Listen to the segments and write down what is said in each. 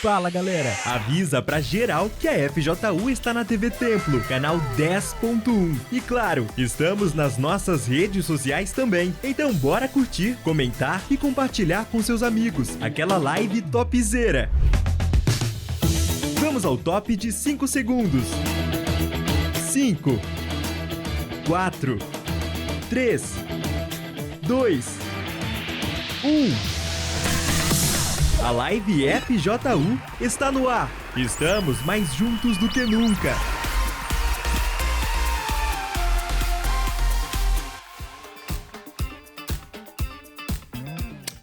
Fala galera, avisa pra geral que a FJU está na TV Templo, canal 10.1. E claro, estamos nas nossas redes sociais também. Então bora curtir, comentar e compartilhar com seus amigos aquela live topzera. Vamos ao top de 5 segundos. 5, 4, 3, 2, 1. A live FJU está no ar. Estamos mais juntos do que nunca.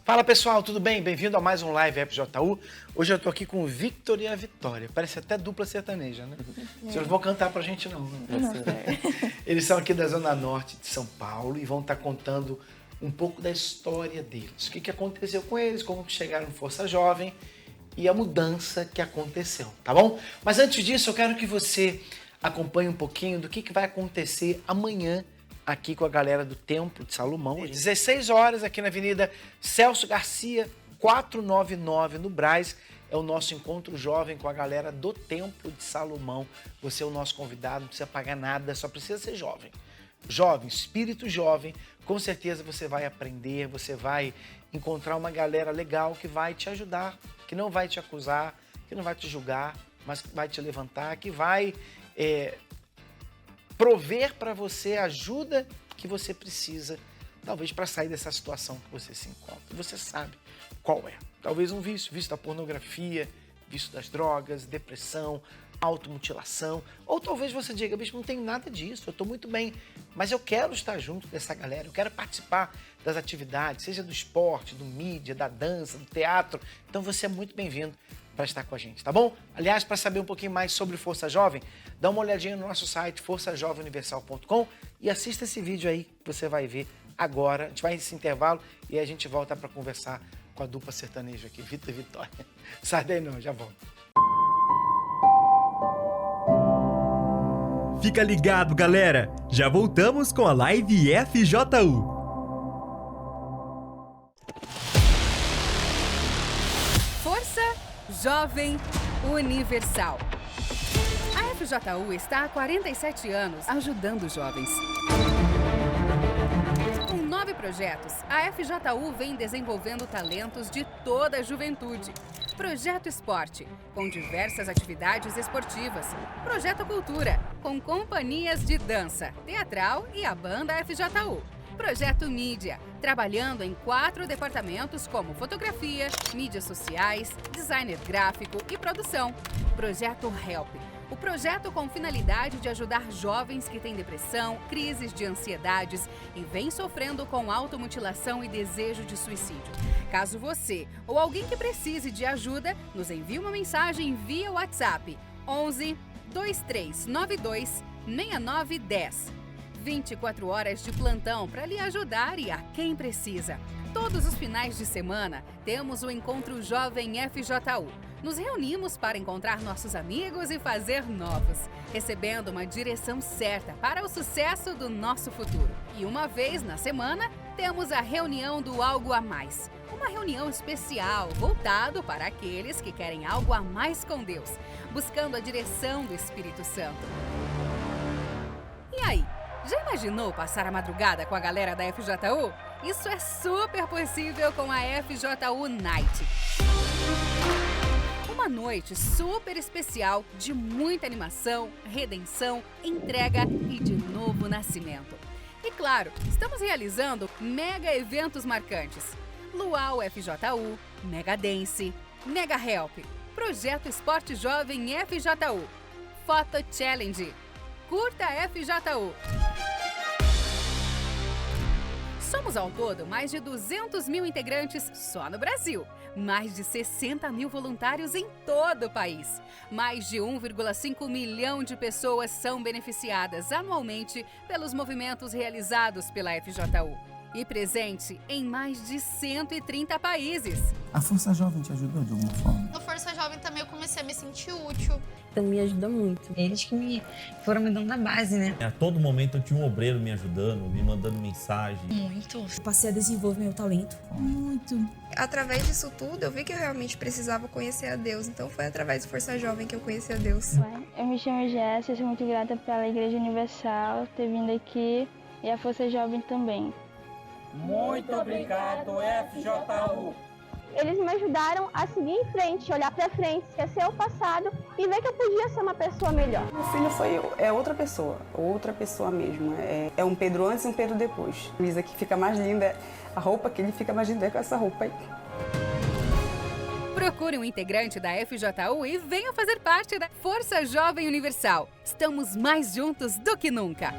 Fala pessoal, tudo bem? Bem-vindo a mais um Live FJU. Hoje eu tô aqui com o Victor e a Vitória. Parece até dupla sertaneja, né? Vocês não vão cantar pra gente não. Eles são aqui da Zona Norte de São Paulo e vão estar contando um pouco da história deles. O que aconteceu com eles, como chegaram no Força Jovem e a mudança que aconteceu, tá bom? Mas antes disso, eu quero que você acompanhe um pouquinho do que vai acontecer amanhã aqui com a galera do Templo de Salomão. Às 16 horas, aqui na Avenida Celso Garcia, 499, no Brás. É o nosso encontro jovem com a galera do Templo de Salomão. Você é o nosso convidado, não precisa pagar nada, só precisa ser jovem. Jovem, espírito jovem, com certeza você vai aprender, você vai encontrar uma galera legal que vai te ajudar, que não vai te acusar, que não vai te julgar, mas que vai te levantar, que vai prover para você a ajuda que você precisa, talvez para sair dessa situação que você se encontra. Você sabe qual é. Talvez um vício da pornografia, vício das drogas, depressão, automutilação, ou talvez você diga, bicho, não tem nada disso, eu estou muito bem, mas eu quero estar junto dessa galera, eu quero participar das atividades, seja do esporte, do mídia, da dança, do teatro, então você é muito bem-vindo para estar com a gente, tá bom? Aliás, para saber um pouquinho mais sobre Força Jovem, dá uma olhadinha no nosso site, forçajovemuniversal.com, e assista esse vídeo aí, que você vai ver agora, a gente vai nesse intervalo e a gente volta para conversar com a dupla sertaneja aqui, Vitor e Vitória. Sai daí não, já volto. Fica ligado, galera! Já voltamos com a live FJU. Força Jovem Universal. A FJU está há 47 anos ajudando os jovens. Com 9 projetos, a FJU vem desenvolvendo talentos de toda a juventude. Projeto Esporte, com diversas atividades esportivas. Projeto Cultura, com companhias de dança, teatral e a banda FJU. Projeto Mídia, trabalhando em 4 departamentos como fotografia, mídias sociais, designer gráfico e produção. Projeto Help, o projeto com finalidade de ajudar jovens que têm depressão, crises de ansiedades e vêm sofrendo com automutilação e desejo de suicídio. Caso você ou alguém que precise de ajuda, nos envie uma mensagem via WhatsApp 11 2392 6910. 24 horas de plantão para lhe ajudar e a quem precisa. Todos os finais de semana temos o Encontro Jovem FJU. Nos reunimos para encontrar nossos amigos e fazer novos, recebendo uma direção certa para o sucesso do nosso futuro. E uma vez na semana, temos a reunião do Algo a Mais. Uma reunião especial, voltado para aqueles que querem algo a mais com Deus, buscando a direção do Espírito Santo. E aí, já imaginou passar a madrugada com a galera da FJU? Isso é super possível com a FJU Night. Uma noite super especial de muita animação, redenção, entrega e de novo nascimento. E claro, estamos realizando mega eventos marcantes. Luau FJU, Mega Dance, Mega Help, Projeto Esporte Jovem FJU, Foto Challenge, Curta FJU. Somos ao todo mais de 200 mil integrantes só no Brasil. Mais de 60 mil voluntários em todo o país. Mais de 1,5 milhão de pessoas são beneficiadas anualmente pelos movimentos realizados pela FJU. E presente em mais de 130 países. A Força Jovem te ajudou de alguma forma? No Força Jovem também eu comecei a me sentir útil. Então me ajuda muito. Eles que foram me dando a base, né? A todo momento eu tinha um obreiro me ajudando, me mandando mensagem. Muito. Eu passei a desenvolver meu talento. Muito. Através disso tudo, eu vi que eu realmente precisava conhecer a Deus. Então foi através do Força Jovem que eu conheci a Deus. Eu me chamo Jéssica, sou muito grata pela Igreja Universal ter vindo aqui e a Força Jovem também. Muito obrigado, FJU. Eles me ajudaram a seguir em frente, olhar pra frente, esquecer o passado e ver que eu podia ser uma pessoa melhor. Meu filho é outra pessoa mesmo. É um Pedro antes e um Pedro depois. A Luísa que fica mais linda, a roupa que ele fica mais linda é com essa roupa aí. Procure um integrante da FJU e venha fazer parte da Força Jovem Universal. Estamos mais juntos do que nunca.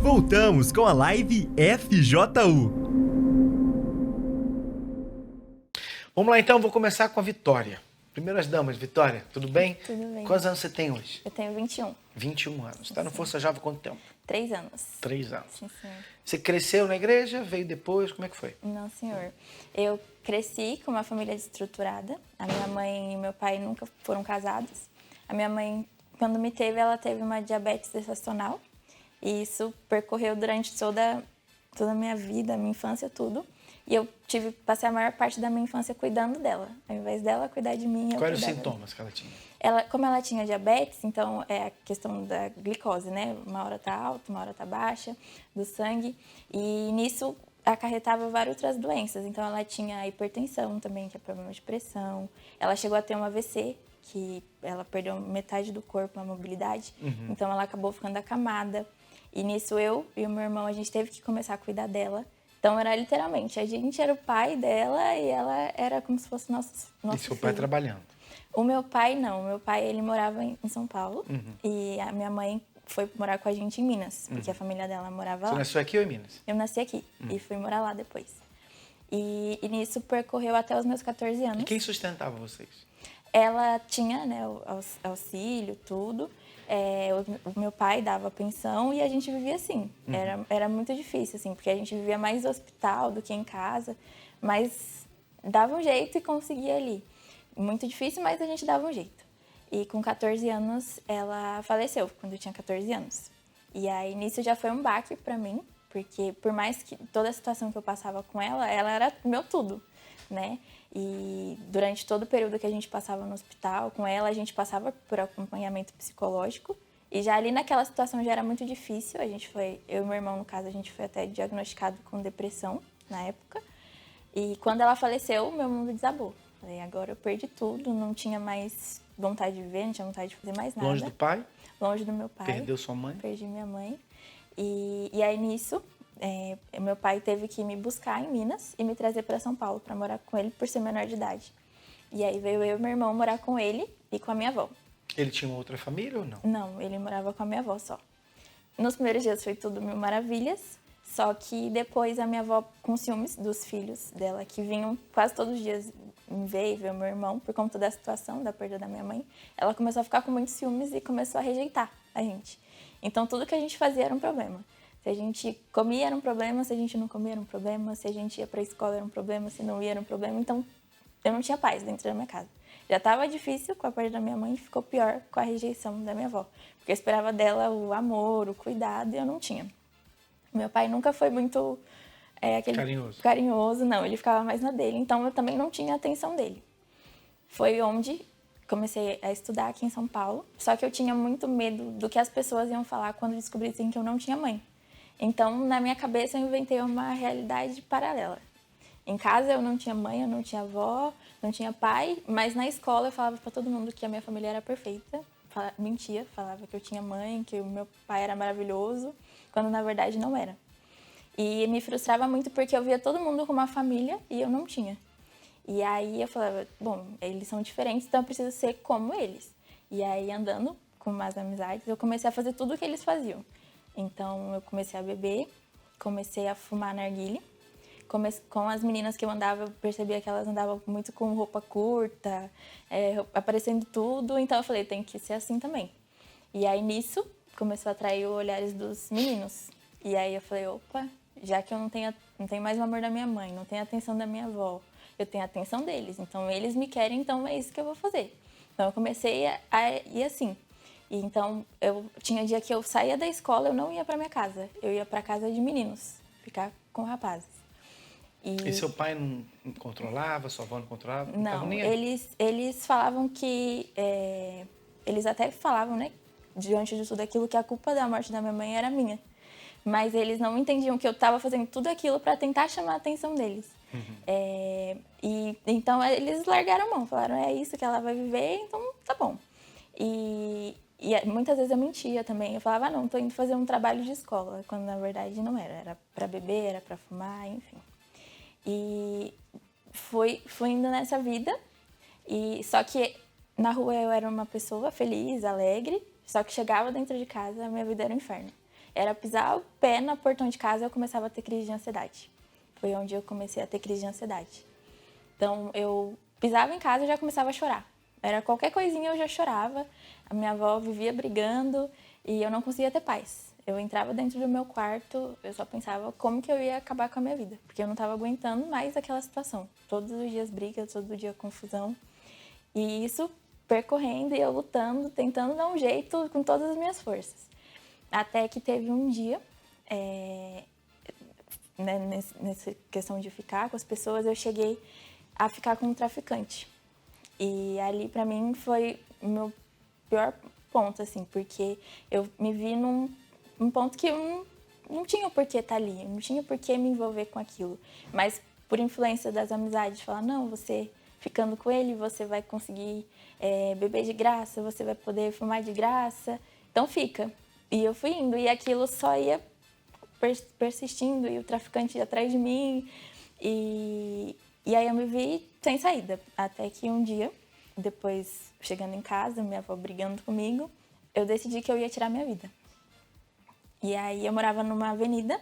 Voltamos com a live FJU. Vamos lá então, vou começar com a Vitória. Primeiro as damas, Vitória, tudo bem? Tudo bem. Quantos anos você tem hoje? Eu tenho 21. 21 anos. Está no Força Jovem há quanto tempo? 3 anos. 3 anos. Sim, senhor. Você cresceu na igreja, veio depois, como é que foi? Não, senhor. Eu cresci com uma família desestruturada. A minha mãe e meu pai nunca foram casados. A minha mãe, quando me teve, ela teve uma diabetes gestacional. E isso percorreu durante toda a minha vida, a minha infância, tudo. E eu passei a maior parte da minha infância cuidando dela. Ao invés dela cuidar de mim, eu Quais eram os cuidava sintomas que ela tinha? Como ela tinha diabetes, então é a questão da glicose, né? Uma hora tá alta, uma hora tá baixa, do sangue. E nisso acarretava várias outras doenças. Então ela tinha hipertensão também, que é problema de pressão. Ela chegou a ter um AVC, que ela perdeu metade do corpo, a mobilidade. Então ela acabou ficando acamada. E nisso eu e o meu irmão, a gente teve que começar a cuidar dela. Então era literalmente, a gente era o pai dela e ela era como se fosse nosso E seu pai trabalhando? O meu pai não, o meu pai ele morava em São Paulo e a minha mãe foi morar com a gente em Minas, porque a família dela morava lá. Você nasceu aqui ou em Minas? Eu nasci aqui e fui morar lá depois. E nisso percorreu até os meus 14 anos. E quem sustentava vocês? Ela tinha, né, o auxílio, tudo. O meu pai dava pensão e a gente vivia assim. Era muito difícil, assim, porque a gente vivia mais no hospital do que em casa, mas dava um jeito e conseguia ali. Muito difícil, mas a gente dava um jeito. E com 14 anos, ela faleceu, quando eu tinha 14 anos. E aí, nisso já foi um baque pra mim, porque por mais que toda a situação que eu passava com ela era meu tudo, né? E durante todo o período que a gente passava no hospital com ela, a gente passava por acompanhamento psicológico. E já ali naquela situação já era muito difícil. Eu e meu irmão, no caso, a gente foi até diagnosticado com depressão na época. E quando ela faleceu, meu mundo desabou. Falei, agora eu perdi tudo, não tinha mais vontade de viver, não tinha vontade de fazer mais nada. Longe do pai? Longe do meu pai. Perdeu sua mãe? Perdi minha mãe. E aí nisso, meu pai teve que me buscar em Minas e me trazer para São Paulo para morar com ele por ser menor de idade. E aí veio eu e meu irmão morar com ele e com a minha avó. Ele tinha uma outra família ou não? Não, ele morava com a minha avó só. Nos primeiros dias foi tudo mil maravilhas, só que depois a minha avó, com ciúmes dos filhos dela, que vinham quase todos os dias me ver e ver o meu irmão, por conta da situação, da perda da minha mãe, ela começou a ficar com muitos ciúmes e começou a rejeitar a gente. Então tudo que a gente fazia era um problema. Se a gente comia era um problema, se a gente não comia era um problema, se a gente ia para a escola era um problema, se não ia era um problema. Então eu não tinha paz dentro da minha casa. Já estava difícil com a perda da minha mãe e ficou pior com a rejeição da minha avó. Porque eu esperava dela o amor, o cuidado e eu não tinha. Meu pai nunca foi muito carinhoso, não. Ele ficava mais na dele, então eu também não tinha a atenção dele. Foi onde comecei a estudar aqui em São Paulo, só que eu tinha muito medo do que as pessoas iam falar quando descobrissem que eu não tinha mãe. Então, na minha cabeça, eu inventei uma realidade paralela. Em casa, eu não tinha mãe, eu não tinha avó, não tinha pai, mas na escola eu falava para todo mundo que a minha família era perfeita. Mentia, falava que eu tinha mãe, que o meu pai era maravilhoso, quando na verdade não era. E me frustrava muito porque eu via todo mundo com uma família e eu não tinha. E aí eu falava, bom, eles são diferentes, então eu preciso ser como eles. E aí andando com umas amizades, eu comecei a fazer tudo o que eles faziam. Então, eu comecei a beber, comecei a fumar narguilé. Com as meninas que eu andava, eu percebia que elas andavam muito com roupa curta, aparecendo tudo. Então, eu falei, tem que ser assim também. E aí, nisso, começou a atrair os olhares dos meninos. E aí, eu falei, opa, já que eu não tenho mais o amor da minha mãe, não tenho a atenção da minha avó, eu tenho a atenção deles. Então, eles me querem, então é isso que eu vou fazer. Então, eu comecei a ir assim. E então, eu tinha dia que eu saía da escola, eu não ia para minha casa. Eu ia para casa de meninos, ficar com rapazes. E seu pai não controlava, sua avó não controlava? Não, eles falavam que... eles até falavam, né, diante de tudo aquilo, que a culpa da morte da minha mãe era minha. Mas eles não entendiam que eu estava fazendo tudo aquilo para tentar chamar a atenção deles. E então eles largaram a mão, falaram, é isso que ela vai viver, então tá bom. E muitas vezes eu mentia também, eu falava, não, tô indo fazer um trabalho de escola, quando na verdade não era para beber, era para fumar, enfim. E fui indo nessa vida, só que na rua eu era uma pessoa feliz, alegre, só que chegava dentro de casa, a minha vida era um inferno. Era pisar o pé no portão de casa, eu começava a ter crise de ansiedade. Foi onde eu comecei a ter crise de ansiedade. Então, eu pisava em casa e já começava a chorar. Era qualquer coisinha eu já chorava, a minha avó vivia brigando e eu não conseguia ter paz. Eu entrava dentro do meu quarto, eu só pensava como que eu ia acabar com a minha vida, porque eu não estava aguentando mais aquela situação. Todos os dias briga, todo dia confusão. E isso percorrendo e eu lutando, tentando dar um jeito com todas as minhas forças. Até que teve um dia, nessa questão de ficar com as pessoas, eu cheguei a ficar com um traficante. E ali, pra mim, foi o meu pior ponto, assim, porque eu me vi num ponto que eu não tinha por que estar ali, não tinha por que me envolver com aquilo. Mas por influência das amizades, falar, não, você ficando com ele, você vai conseguir beber de graça, você vai poder fumar de graça, então fica. E eu fui indo, e aquilo só ia persistindo, e o traficante ia atrás de mim, e aí eu me vi sem saída. Até que um dia, depois chegando em casa, minha avó brigando comigo, eu decidi que eu ia tirar minha vida. E aí eu morava numa avenida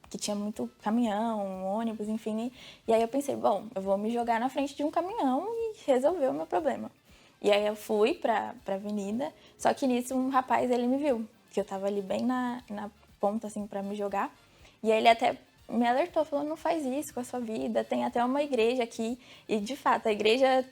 que tinha muito caminhão, ônibus, enfim. E aí eu pensei, bom, eu vou me jogar na frente de um caminhão e resolver o meu problema. E aí eu fui pra avenida, só que nisso um rapaz, ele me viu, que eu tava ali bem na ponta, assim, pra me jogar. E aí ele até me alertou, falou, não faz isso com a sua vida, tem até uma igreja aqui. E de fato, a igreja,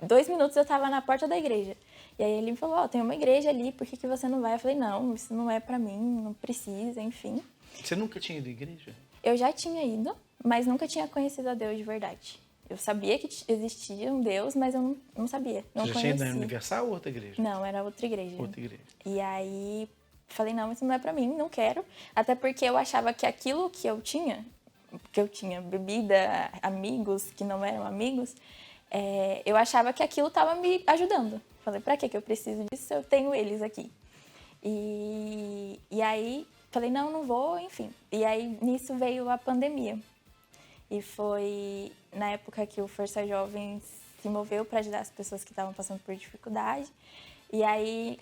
2 minutos eu tava na porta da igreja. E aí ele me falou, tem uma igreja ali, por que você não vai? Eu falei, não, isso não é pra mim, não precisa, enfim. Você nunca tinha ido à igreja? Eu já tinha ido, mas nunca tinha conhecido a Deus de verdade. Eu sabia que existia um Deus, mas eu não sabia, não Você já conhecia. tinha ido na Universal ou outra igreja? Não, era outra igreja. Outra igreja. E aí falei, não, isso não é pra mim, não quero. Até porque eu achava que aquilo que eu tinha bebida, amigos que não eram amigos, eu achava que aquilo estava me ajudando. Falei, pra que eu preciso disso? Eu tenho eles aqui. E aí falei, não vou, enfim. E aí nisso veio a pandemia. E foi na época que o Força Jovem se moveu para ajudar as pessoas que estavam passando por dificuldade. E aí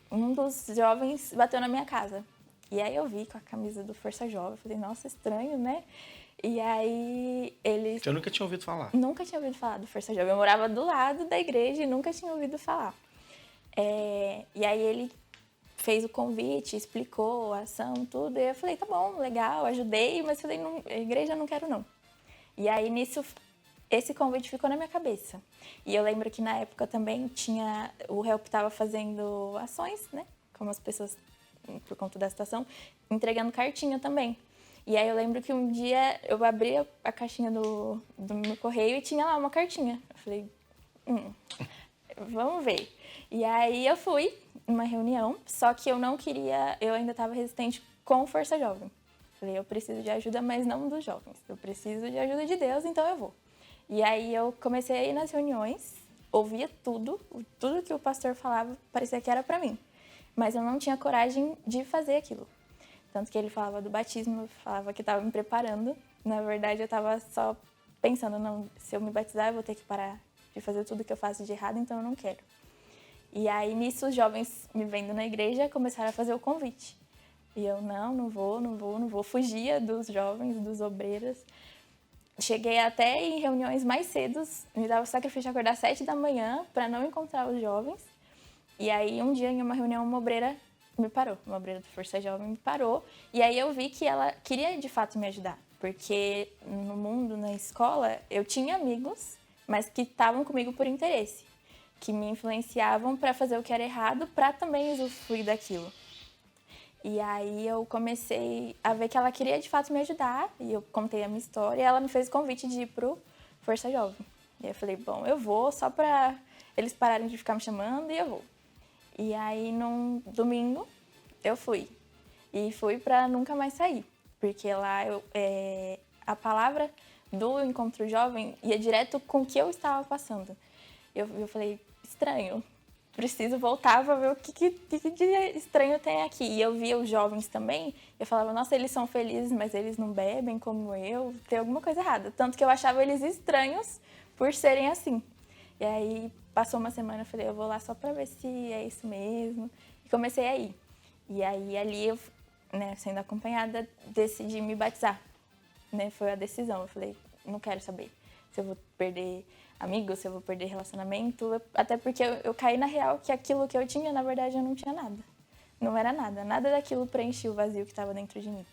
um dos jovens bateu na minha casa. E aí eu vi com a camisa do Força Jovem, falei, nossa, estranho, né? E aí ele... Você nunca tinha ouvido falar? Nunca tinha ouvido falar do Força Jovem. Eu morava do lado da igreja e nunca tinha ouvido falar. E aí ele fez o convite, explicou a ação, tudo. E eu falei, tá bom, legal, ajudei, mas falei, não, a igreja eu não quero não. E aí nisso, esse convite ficou na minha cabeça. E eu lembro que na época também o Help estava fazendo ações, né? Como as pessoas, por conta da situação, entregando cartinha também. E aí eu lembro que um dia eu abri a caixinha do meu correio e tinha lá uma cartinha. Eu falei, vamos ver. E aí eu fui numa reunião, só que eu não queria, eu ainda estava resistente com o Força Jovem. Falei, eu preciso de ajuda, mas não dos jovens. Eu preciso de ajuda de Deus, então eu vou. E aí eu comecei a ir nas reuniões, ouvia tudo que o pastor falava, parecia que era para mim. Mas eu não tinha coragem de fazer aquilo. Tanto que ele falava do batismo, falava que estava me preparando. Na verdade, eu estava só pensando, não, se eu me batizar, eu vou ter que parar de fazer tudo que eu faço de errado, então eu não quero. E aí, nisso, os jovens me vendo na igreja começaram a fazer o convite. E eu, não vou. Fugia dos jovens, dos obreiros. Cheguei até em reuniões mais cedos, me dava o sacrifício de acordar às 7 da manhã para não encontrar os jovens. E aí, um dia, em uma reunião, uma obreira me parou. Uma obreira do Força Jovem me parou. E aí, eu vi que ela queria, de fato, me ajudar. Porque no mundo, na escola, eu tinha amigos, mas que estavam comigo por interesse. Que me influenciavam para fazer o que era errado, para também usufruir daquilo. E aí eu comecei a ver que ela queria de fato me ajudar, e eu contei a minha história, e ela me fez o convite de ir pro Força Jovem. E eu falei, bom, eu vou só para eles pararem de ficar me chamando, e eu vou. E aí num domingo eu fui. E fui para nunca mais sair, porque lá a palavra do Encontro Jovem ia direto com o que eu estava passando. Eu falei, estranho. Preciso voltar para ver o que de estranho tem aqui. E eu via os jovens também, eu falava, nossa, eles são felizes, mas eles não bebem como eu, tem alguma coisa errada. Tanto que eu achava eles estranhos por serem assim. E aí, passou uma semana, eu falei, eu vou lá só para ver se é isso mesmo. E comecei a ir. E aí, ali, eu, né, sendo acompanhada, decidi me batizar. Né, foi a decisão. Eu falei, não quero saber se eu vou perder amigos, se eu vou perder relacionamento, até porque eu caí na real que aquilo que eu tinha, na verdade, eu não tinha nada. Não era nada. Nada daquilo preenchia o vazio que estava dentro de mim.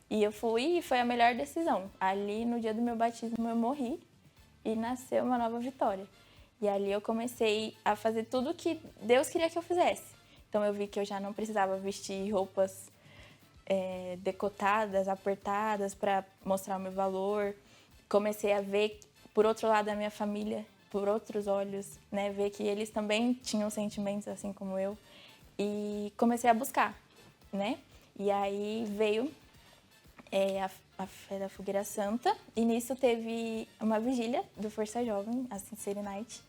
E eu fui e foi a melhor decisão. Ali, no dia do meu batismo, eu morri e nasceu uma nova Vitória. E ali eu comecei a fazer tudo que Deus queria que eu fizesse. Então eu vi que eu já não precisava vestir roupas decotadas, apertadas para mostrar o meu valor. Comecei a ver por outro lado da minha família, por outros olhos, né? Ver que eles também tinham sentimentos assim como eu. E comecei a buscar, né? E aí veio a Fé da Fogueira Santa. E nisso teve uma vigília do Força Jovem, a Sincere Night.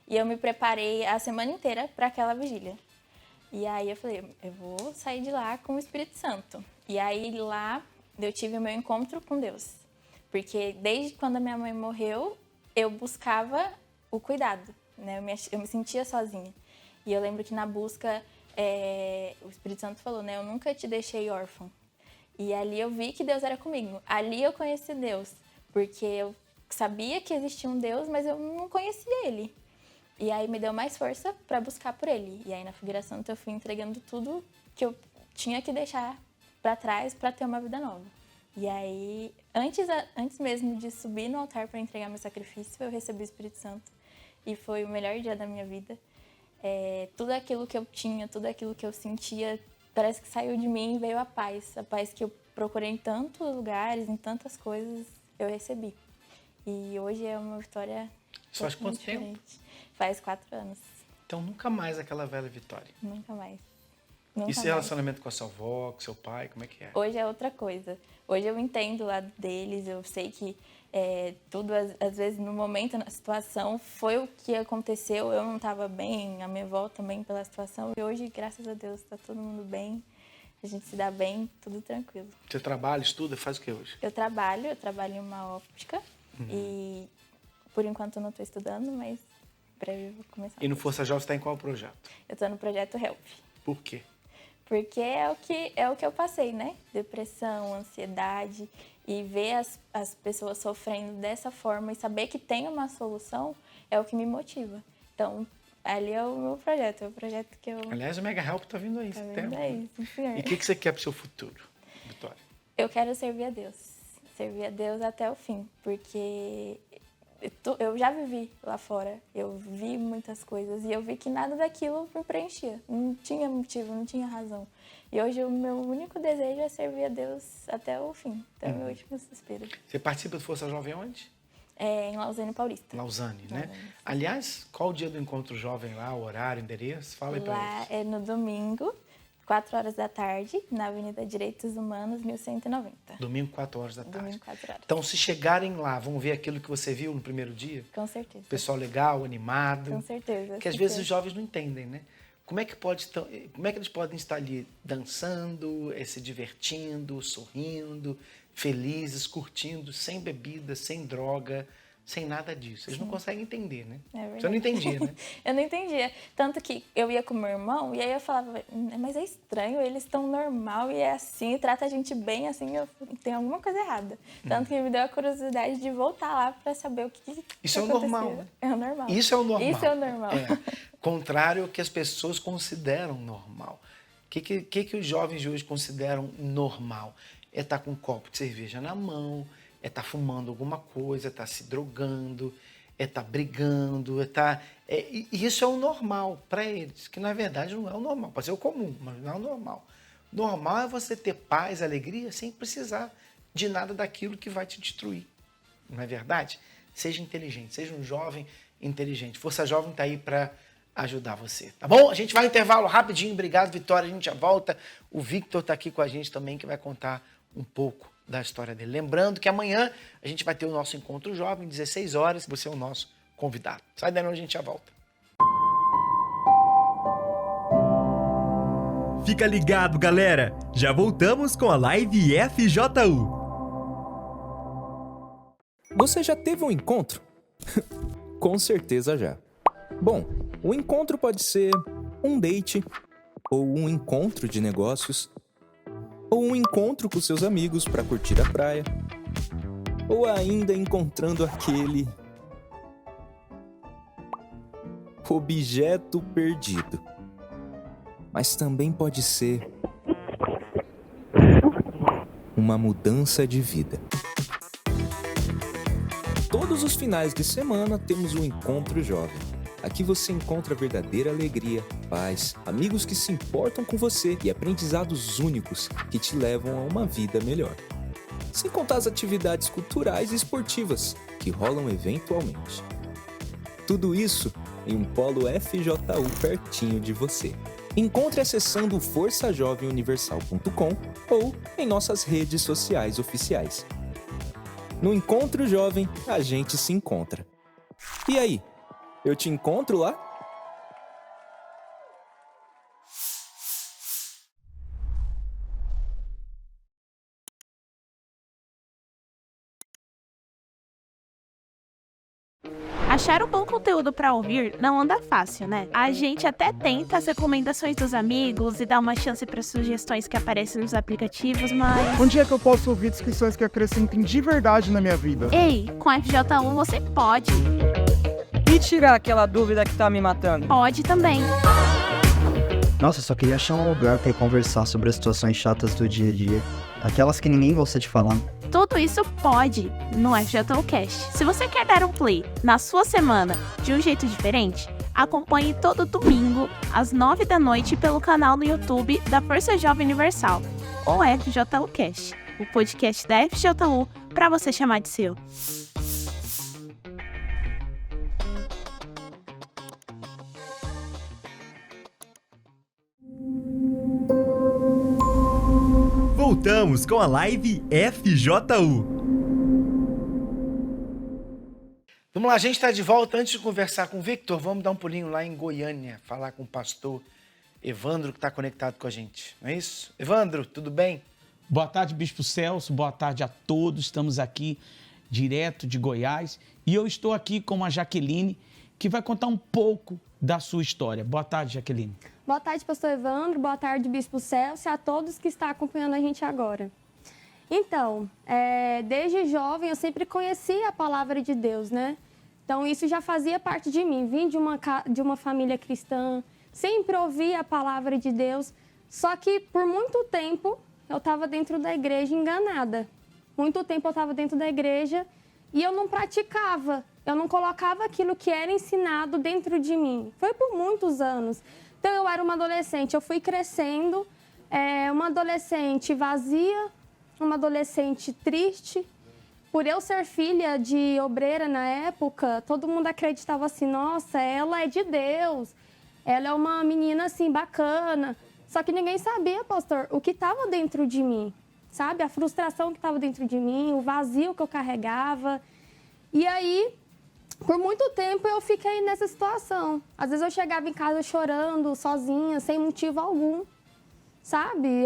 E eu me preparei a semana inteira para aquela vigília. E aí eu falei, eu vou sair de lá com o Espírito Santo. E aí lá eu tive o meu encontro com Deus. Porque desde quando a minha mãe morreu, eu buscava o cuidado, né? Eu me sentia sozinha. E eu lembro que na busca, o Espírito Santo falou, né? Eu nunca te deixei órfão. E ali eu vi que Deus era comigo. Ali eu conheci Deus. Porque eu sabia que existia um Deus, mas eu não conhecia Ele. E aí me deu mais força para buscar por Ele. E aí na Fogueira Santa eu fui entregando tudo que eu tinha que deixar para trás para ter uma vida nova. E aí, antes mesmo de subir no altar para entregar meu sacrifício, eu recebi o Espírito Santo. E foi o melhor dia da minha vida. Tudo aquilo que eu tinha, tudo aquilo que eu sentia, parece que saiu de mim e veio a paz. A paz que eu procurei em tantos lugares, em tantas coisas, eu recebi. E hoje é uma vitória. Isso faz quanto tempo? Faz 4 anos. Então nunca mais aquela velha Vitória. Nunca mais. E esse relacionamento com a sua avó, com seu pai, como é que é? Hoje é outra coisa. Hoje eu entendo o lado deles, eu sei que tudo, às vezes, no momento, na situação, foi o que aconteceu. Eu não estava bem, a minha avó também pela situação. E hoje, graças a Deus, está todo mundo bem. A gente se dá bem, tudo tranquilo. Você trabalha, estuda, faz o que hoje? Eu trabalho em uma óptica. E, por enquanto, eu não estou estudando, mas breve eu vou começar. E no Força Jovem você está em qual projeto? Eu estou no projeto HELP. Por quê? Porque é o que eu passei, né? Depressão, ansiedade. E ver as pessoas sofrendo dessa forma e saber que tem uma solução é o que me motiva. Então, ali é o meu projeto. É o projeto que eu... Aliás, o Mega Help está vindo aí. Tá vindo aí, sim, senhor. E o que você quer para o seu futuro, Vitória? Eu quero servir a Deus. Servir a Deus até o fim. Porque eu já vivi lá fora. Eu vi muitas coisas e eu vi que nada daquilo me preenchia. Não tinha motivo, não tinha razão. E hoje o meu único desejo é servir a Deus até o fim, até o meu último suspiro. Você participa do Força Jovem onde? Em Lausanne Paulista. Lausanne, né? Aliás, qual o dia do Encontro Jovem lá, o horário, endereço? Fala aí pra lá eles. É no domingo, 4 horas da tarde, na Avenida Direitos Humanos, 1190. Domingo, 4 horas da tarde. Domingo, 4 horas. Então, se chegarem lá, vão ver aquilo que você viu no primeiro dia? Com certeza. Pessoal legal, animado. Com certeza. Porque às vezes os jovens não entendem, né? Como é que eles podem estar ali dançando, se divertindo, sorrindo, felizes, curtindo, sem bebida, sem droga, sem nada disso. Eles não conseguem entender, né? É Você não entendia, né? Eu não entendia. Tanto que eu ia com meu irmão e aí eu falava, mas é estranho, eles estão normal e é assim, trata a gente bem, assim, tem alguma coisa errada. Tanto que me deu a curiosidade de voltar lá para saber o que Isso é o normal, né? É o normal. Isso é o normal. Isso é o normal. Contrário ao que as pessoas consideram normal. O que os jovens de hoje consideram normal? É estar com um copo de cerveja na mão, é estar fumando alguma coisa, é estar se drogando, é estar brigando, e isso é o normal para eles, que na verdade não é o normal. Pode ser o comum, mas não é o normal. Normal é você ter paz, alegria, sem precisar de nada daquilo que vai te destruir. Não é verdade? Seja inteligente, seja um jovem inteligente. Força Jovem está aí para ajudar você, tá bom? A gente vai ao intervalo rapidinho. Obrigado, Vitória. A gente já volta. O Victor está aqui com a gente também, que vai contar um pouco da história dele. Lembrando que amanhã a gente vai ter o nosso Encontro Jovem, 16 horas. Você é o nosso convidado. Sai daí, a gente já volta. Fica ligado, galera! Já voltamos com a live FJU. Você já teve um encontro? Com certeza já. Bom, o encontro pode ser um date, ou um encontro de negócios, ou um encontro com seus amigos para curtir a praia, ou ainda encontrando aquele objeto perdido. Mas também pode ser uma mudança de vida. Todos os finais de semana temos um Encontro Jovem. Aqui você encontra verdadeira alegria, paz, amigos que se importam com você e aprendizados únicos que te levam a uma vida melhor. Sem contar as atividades culturais e esportivas que rolam eventualmente. Tudo isso em um polo FJU pertinho de você. Encontre acessando forçajovemuniversal.com ou em nossas redes sociais oficiais. No Encontro Jovem, a gente se encontra. E aí? Eu te encontro lá? Achar um bom conteúdo pra ouvir não anda fácil, né? A gente até tenta as recomendações dos amigos e dá uma chance para sugestões que aparecem nos aplicativos, mas... Onde é que eu posso ouvir descrições que acrescentem de verdade na minha vida? Ei, com a FJU você pode. E tirar aquela dúvida que tá me matando? Pode também. Nossa, eu só queria achar um lugar pra conversar sobre as situações chatas do dia a dia. Aquelas que ninguém gosta de falar. Tudo isso pode no FJU Cast. Se você quer dar um play na sua semana de um jeito diferente, acompanhe todo domingo às 9 da noite pelo canal no YouTube da Força Jovem Universal, ou FJU Cast, o podcast da FJU para você chamar de seu. Voltamos com a live FJU. Vamos lá, a gente está de volta. Antes de conversar com o Victor, vamos dar um pulinho lá em Goiânia, falar com o pastor Evandro, que está conectado com a gente. Não é isso? Evandro, tudo bem? Boa tarde, Bispo Celso. Boa tarde a todos. Estamos aqui direto de Goiás e eu estou aqui com a Jaqueline, que vai contar um pouco da sua história. Boa tarde, Jaqueline. Boa tarde, pastor Evandro. Boa tarde, Bispo Celso, e a todos que estão acompanhando a gente agora. Então, desde jovem eu sempre conheci a palavra de Deus, né? Então, isso já fazia parte de mim. Vim de uma família cristã, sempre ouvi a palavra de Deus. Só que, por muito tempo, eu estava dentro da igreja enganada. Muito tempo eu estava dentro da igreja e eu não praticava. Eu não colocava aquilo que era ensinado dentro de mim. Foi por muitos anos. Então, eu era uma adolescente, eu fui crescendo, uma adolescente vazia, uma adolescente triste. Por eu ser filha de obreira na época, todo mundo acreditava assim, nossa, ela é de Deus, ela é uma menina assim bacana. Só que ninguém sabia, pastor, o que estava dentro de mim, sabe? A frustração que estava dentro de mim, o vazio que eu carregava. E aí, por muito tempo eu fiquei nessa situação. Às vezes eu chegava em casa chorando, sozinha, sem motivo algum, sabe?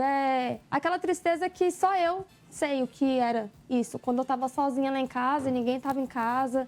Aquela tristeza que só eu sei o que era isso. Quando eu estava sozinha lá em casa e ninguém estava em casa.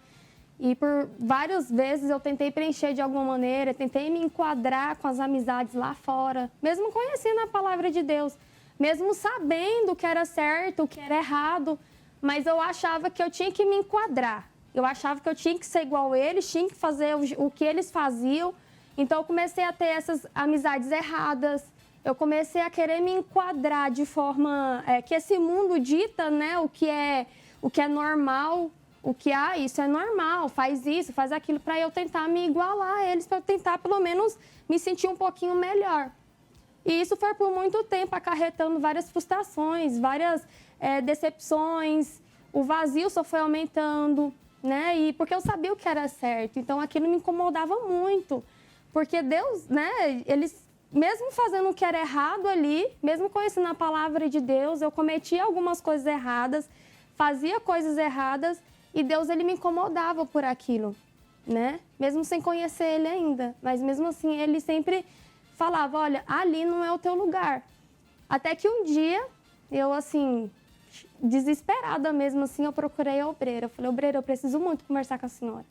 E por várias vezes eu tentei preencher de alguma maneira, tentei me enquadrar com as amizades lá fora, mesmo conhecendo a palavra de Deus, mesmo sabendo o que era certo, o que era errado, mas eu achava que eu tinha que me enquadrar. Eu achava que eu tinha que ser igual a eles, tinha que fazer o que eles faziam. Então eu comecei a ter essas amizades erradas, eu comecei a querer me enquadrar de forma que esse mundo dita, né, o que é normal, o que isso é normal, faz isso, faz aquilo, para eu tentar me igualar a eles, para eu tentar pelo menos me sentir um pouquinho melhor. E isso foi por muito tempo acarretando várias frustrações, várias decepções, o vazio só foi aumentando, né? E porque eu sabia o que era certo, então aquilo me incomodava muito, porque Deus, né, eles mesmo fazendo o que era errado ali, mesmo conhecendo a palavra de Deus, eu cometia algumas coisas erradas, fazia coisas erradas, e Deus, ele me incomodava por aquilo, né? Mesmo sem conhecer ele ainda. Mas mesmo assim, ele sempre falava, olha, ali não é o teu lugar. Até que um dia, eu assim, desesperada mesmo assim, eu procurei a obreira. Eu falei, obreira, eu preciso muito conversar com a senhora.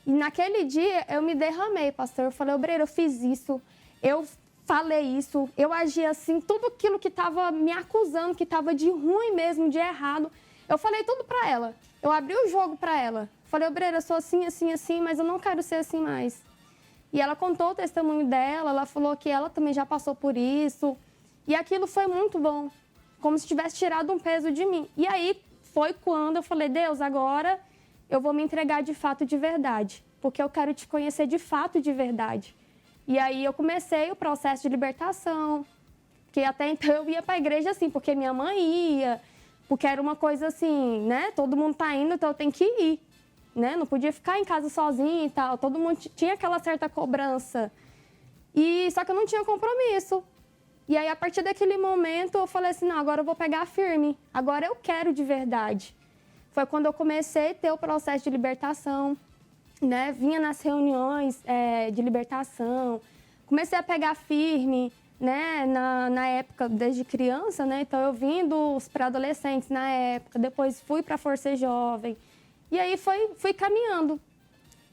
E naquele dia, eu me derramei, pastor. Eu falei, obreira, eu fiz isso, eu falei isso, eu agi assim, tudo aquilo que estava me acusando, que estava de ruim mesmo, de errado, eu falei tudo para ela. Eu abri o jogo para ela. Falei, obreira, eu sou assim, assim, assim, mas eu não quero ser assim mais. E ela contou o testemunho dela, ela falou que ela também já passou por isso. E aquilo foi muito bom, como se tivesse tirado um peso de mim. E aí foi quando eu falei, Deus, agora eu vou me entregar de fato, de verdade, porque eu quero te conhecer de fato, de verdade. E aí eu comecei o processo de libertação, que até então eu ia para a igreja assim, porque minha mãe ia, porque era uma coisa assim, né? Todo mundo tá indo, então eu tenho que ir, né? Não podia ficar em casa sozinha e tal. Todo mundo tinha aquela certa cobrança. E só que eu não tinha compromisso. E aí, a partir daquele momento, eu falei assim, não, agora eu vou pegar firme. Agora eu quero de verdade. Foi quando eu comecei a ter o processo de libertação, né? Vinha nas reuniões de libertação. Comecei a pegar firme, né, na época, desde criança, né, então eu vim dos pré-adolescentes na época, depois fui para a Força Jovem, e aí fui caminhando,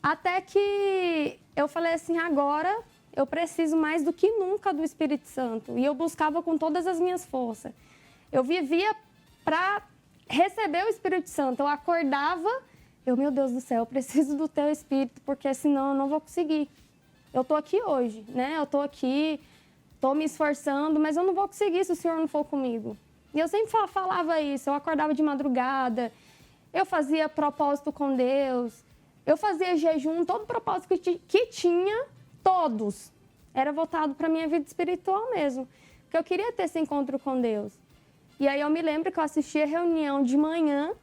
até que eu falei assim, agora eu preciso mais do que nunca do Espírito Santo, e eu buscava com todas as minhas forças. Eu vivia para receber o Espírito Santo, eu acordava, meu Deus do céu, eu preciso do teu Espírito, porque senão eu não vou conseguir. Eu tô aqui hoje, né, eu tô aqui, estou me esforçando, mas eu não vou conseguir se o Senhor não for comigo. E eu sempre falava isso, eu acordava de madrugada, eu fazia propósito com Deus, eu fazia jejum, todo propósito que tinha, todos, era voltado para a minha vida espiritual mesmo, porque eu queria ter esse encontro com Deus. E aí eu me lembro que eu assistia a reunião de manhã,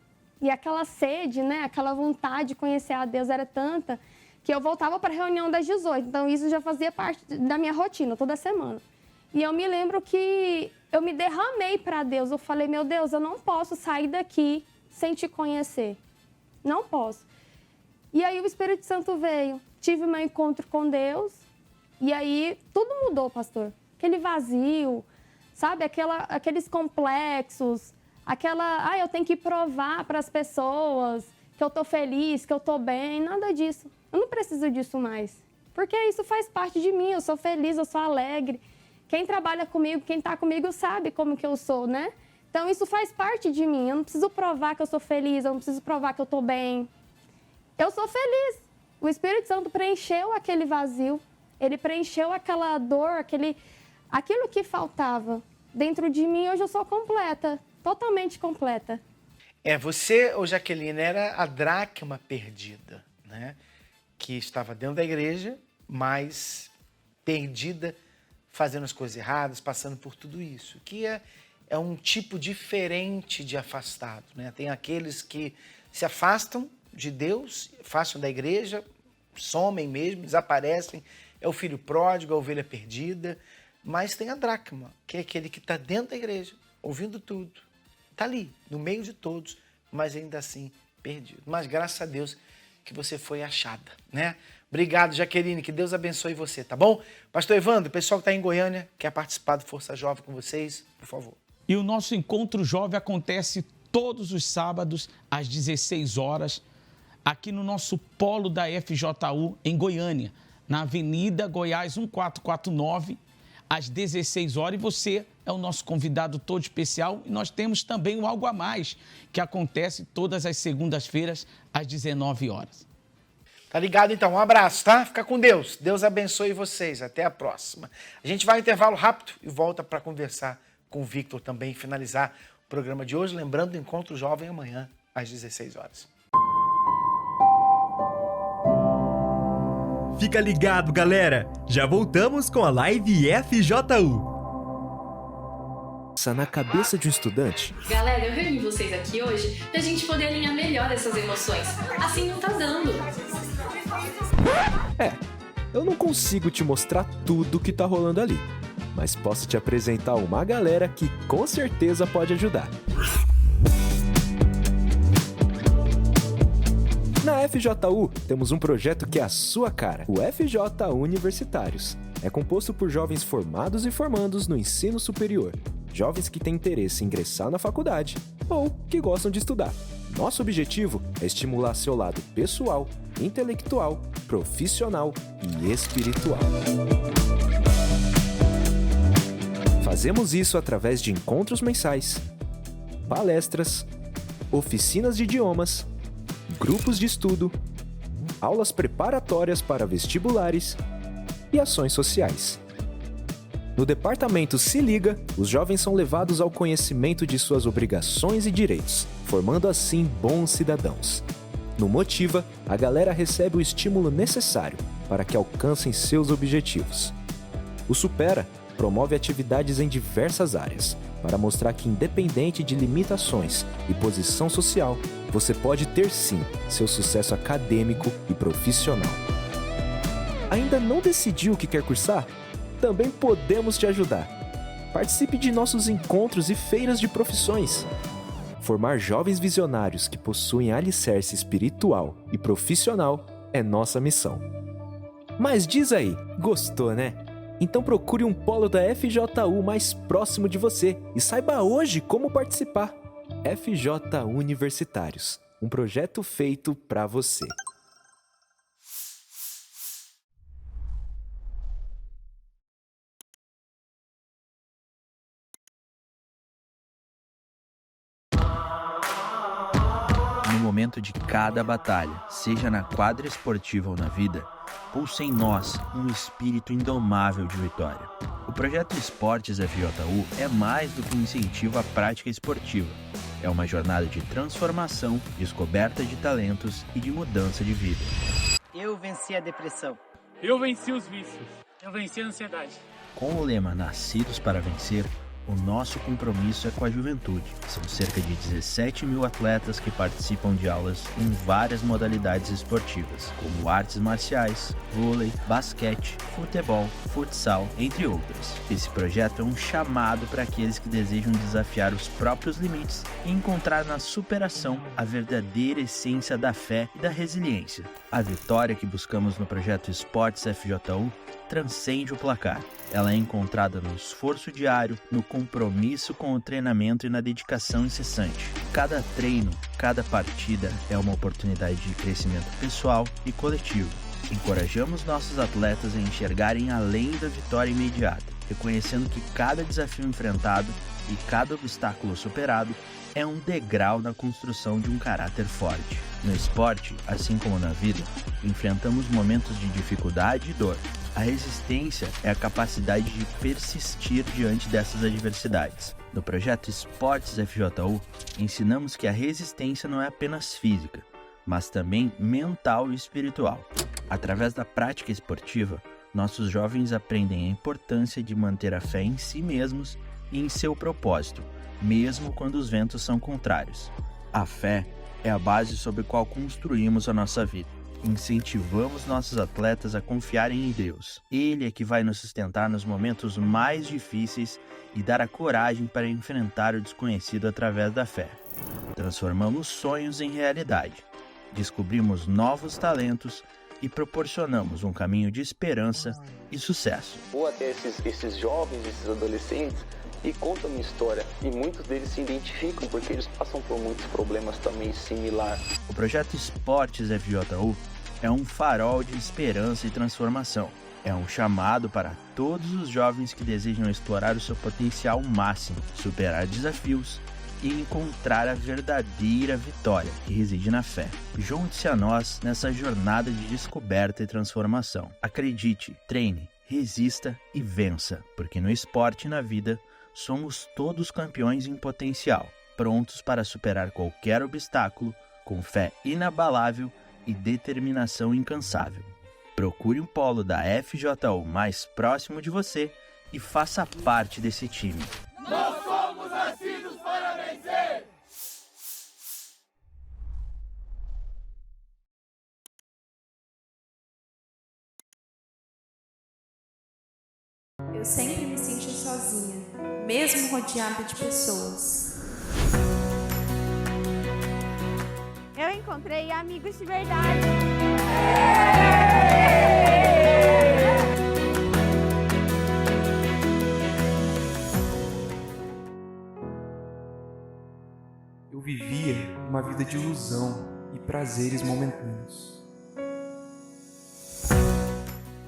e aquela sede, né, aquela vontade de conhecer a Deus era tanta, que eu voltava para a reunião das 18, então isso já fazia parte da minha rotina, toda semana. E eu me lembro que eu me derramei para Deus, eu falei, meu Deus, eu não posso sair daqui sem te conhecer, não posso. E aí o Espírito Santo veio, tive meu encontro com Deus, e aí tudo mudou, pastor. Aquele vazio, sabe, aqueles complexos, eu tenho que provar para as pessoas que eu tô feliz, que eu tô bem, nada disso. Eu não preciso disso mais, porque isso faz parte de mim, eu sou feliz, eu sou alegre. Quem trabalha comigo, quem está comigo sabe como que eu sou, né? Então isso faz parte de mim, eu não preciso provar que eu sou feliz, eu não preciso provar que eu estou bem. Eu sou feliz. O Espírito Santo preencheu aquele vazio, ele preencheu aquela dor, aquilo que faltava. Dentro de mim hoje eu sou completa, totalmente completa. Você, Jaqueline, era a dracma perdida, né? Que estava dentro da igreja, mas perdida, fazendo as coisas erradas, passando por tudo isso. Que é um tipo diferente de afastado, né? Tem aqueles que se afastam de Deus, afastam da igreja, somem mesmo, desaparecem. É o filho pródigo, a ovelha perdida. Mas tem a dracma, que é aquele que está dentro da igreja, ouvindo tudo. Está ali, no meio de todos, mas ainda assim perdido. Mas graças a Deus que você foi achada, né? Obrigado, Jaqueline, que Deus abençoe você, tá bom? Pastor Evandro, o pessoal que está em Goiânia, quer participar do Força Jovem com vocês, por favor. E o nosso encontro jovem acontece todos os sábados, às 16 horas, aqui no nosso polo da FJU em Goiânia, na Avenida Goiás 1449, às 16 horas. E você é o nosso convidado todo especial. E nós temos também o Algo a Mais, que acontece todas as segundas-feiras, às 19 horas. Tá ligado, então? Um abraço, tá? Fica com Deus. Deus abençoe vocês. Até a próxima. A gente vai ao intervalo rápido e volta para conversar com o Victor também, finalizar o programa de hoje. Lembrando do Encontro Jovem amanhã, às 16 horas. Fica ligado, galera! Já voltamos com a live FJU. Na cabeça de um estudante. Galera, eu reuni vocês aqui hoje pra gente poder alinhar melhor essas emoções. Assim não tá dando. Eu não consigo te mostrar tudo que tá rolando ali, mas posso te apresentar uma galera que com certeza pode ajudar. Na FJU, temos um projeto que é a sua cara, o FJ Universitários. É composto por jovens formados e formandos no ensino superior, jovens que têm interesse em ingressar na faculdade ou que gostam de estudar. Nosso objetivo é estimular seu lado pessoal, intelectual, profissional e espiritual. Fazemos isso através de encontros mensais, palestras, oficinas de idiomas, grupos de estudo, aulas preparatórias para vestibulares e ações sociais. No departamento Se Liga, os jovens são levados ao conhecimento de suas obrigações e direitos, formando assim bons cidadãos. No Motiva, a galera recebe o estímulo necessário para que alcancem seus objetivos. O Supera promove atividades em diversas áreas, para mostrar que, independente de limitações e posição social, você pode ter sim seu sucesso acadêmico e profissional. Ainda não decidiu o que quer cursar? Também podemos te ajudar. Participe de nossos encontros e feiras de profissões. Formar jovens visionários que possuem alicerce espiritual e profissional é nossa missão. Mas diz aí, gostou, né? Então procure um polo da FJU mais próximo de você e saiba hoje como participar. FJ Universitários, um projeto feito para você. No momento de cada batalha, seja na quadra esportiva ou na vida, pulsa em nós um espírito indomável de vitória. O projeto Esportes FJU é mais do que um incentivo à prática esportiva. É uma jornada de transformação, descoberta de talentos e de mudança de vida. Eu venci a depressão. Eu venci os vícios. Eu venci a ansiedade. Com o lema Nascidos para Vencer, o nosso compromisso é com a juventude. São cerca de 17 mil atletas que participam de aulas em várias modalidades esportivas, como artes marciais, vôlei, basquete, futebol, futsal, entre outras. Esse projeto é um chamado para aqueles que desejam desafiar os próprios limites e encontrar na superação a verdadeira essência da fé e da resiliência. A vitória que buscamos no projeto Esportes FJU transcende o placar. Ela é encontrada no esforço diário, no compromisso com o treinamento e na dedicação incessante. Cada treino, cada partida é uma oportunidade de crescimento pessoal e coletivo. Encorajamos nossos atletas a enxergarem além da vitória imediata, reconhecendo que cada desafio enfrentado e cada obstáculo superado é um degrau na construção de um caráter forte. No esporte, assim como na vida, enfrentamos momentos de dificuldade e dor. A resistência é a capacidade de persistir diante dessas adversidades. No projeto Esportes FJU, ensinamos que a resistência não é apenas física, mas também mental e espiritual. Através da prática esportiva, nossos jovens aprendem a importância de manter a fé em si mesmos e em seu propósito, mesmo quando os ventos são contrários. A fé é a base sobre a qual construímos a nossa vida. Incentivamos nossos atletas a confiarem em Deus. Ele é que vai nos sustentar nos momentos mais difíceis e dar a coragem para enfrentar o desconhecido através da fé. Transformamos sonhos em realidade, descobrimos novos talentos e proporcionamos um caminho de esperança e sucesso. Ou até esses jovens, esses adolescentes, e contam uma história. E muitos deles se identificam porque eles passam por muitos problemas também similares. O projeto Esportes FJU é um farol de esperança e transformação. É um chamado para todos os jovens que desejam explorar o seu potencial máximo, superar desafios e encontrar a verdadeira vitória que reside na fé. Junte-se a nós nessa jornada de descoberta e transformação. Acredite, treine, resista e vença, porque no esporte e na vida somos todos campeões em potencial, prontos para superar qualquer obstáculo, com fé inabalável e determinação incansável. Procure um polo da FJU mais próximo de você e faça parte desse time. Nós somos nascidos para vencer! Eu sempre me senti sozinha, mesmo rodeada de pessoas. Eu encontrei amigos de verdade. Eu vivia uma vida de ilusão e prazeres momentâneos.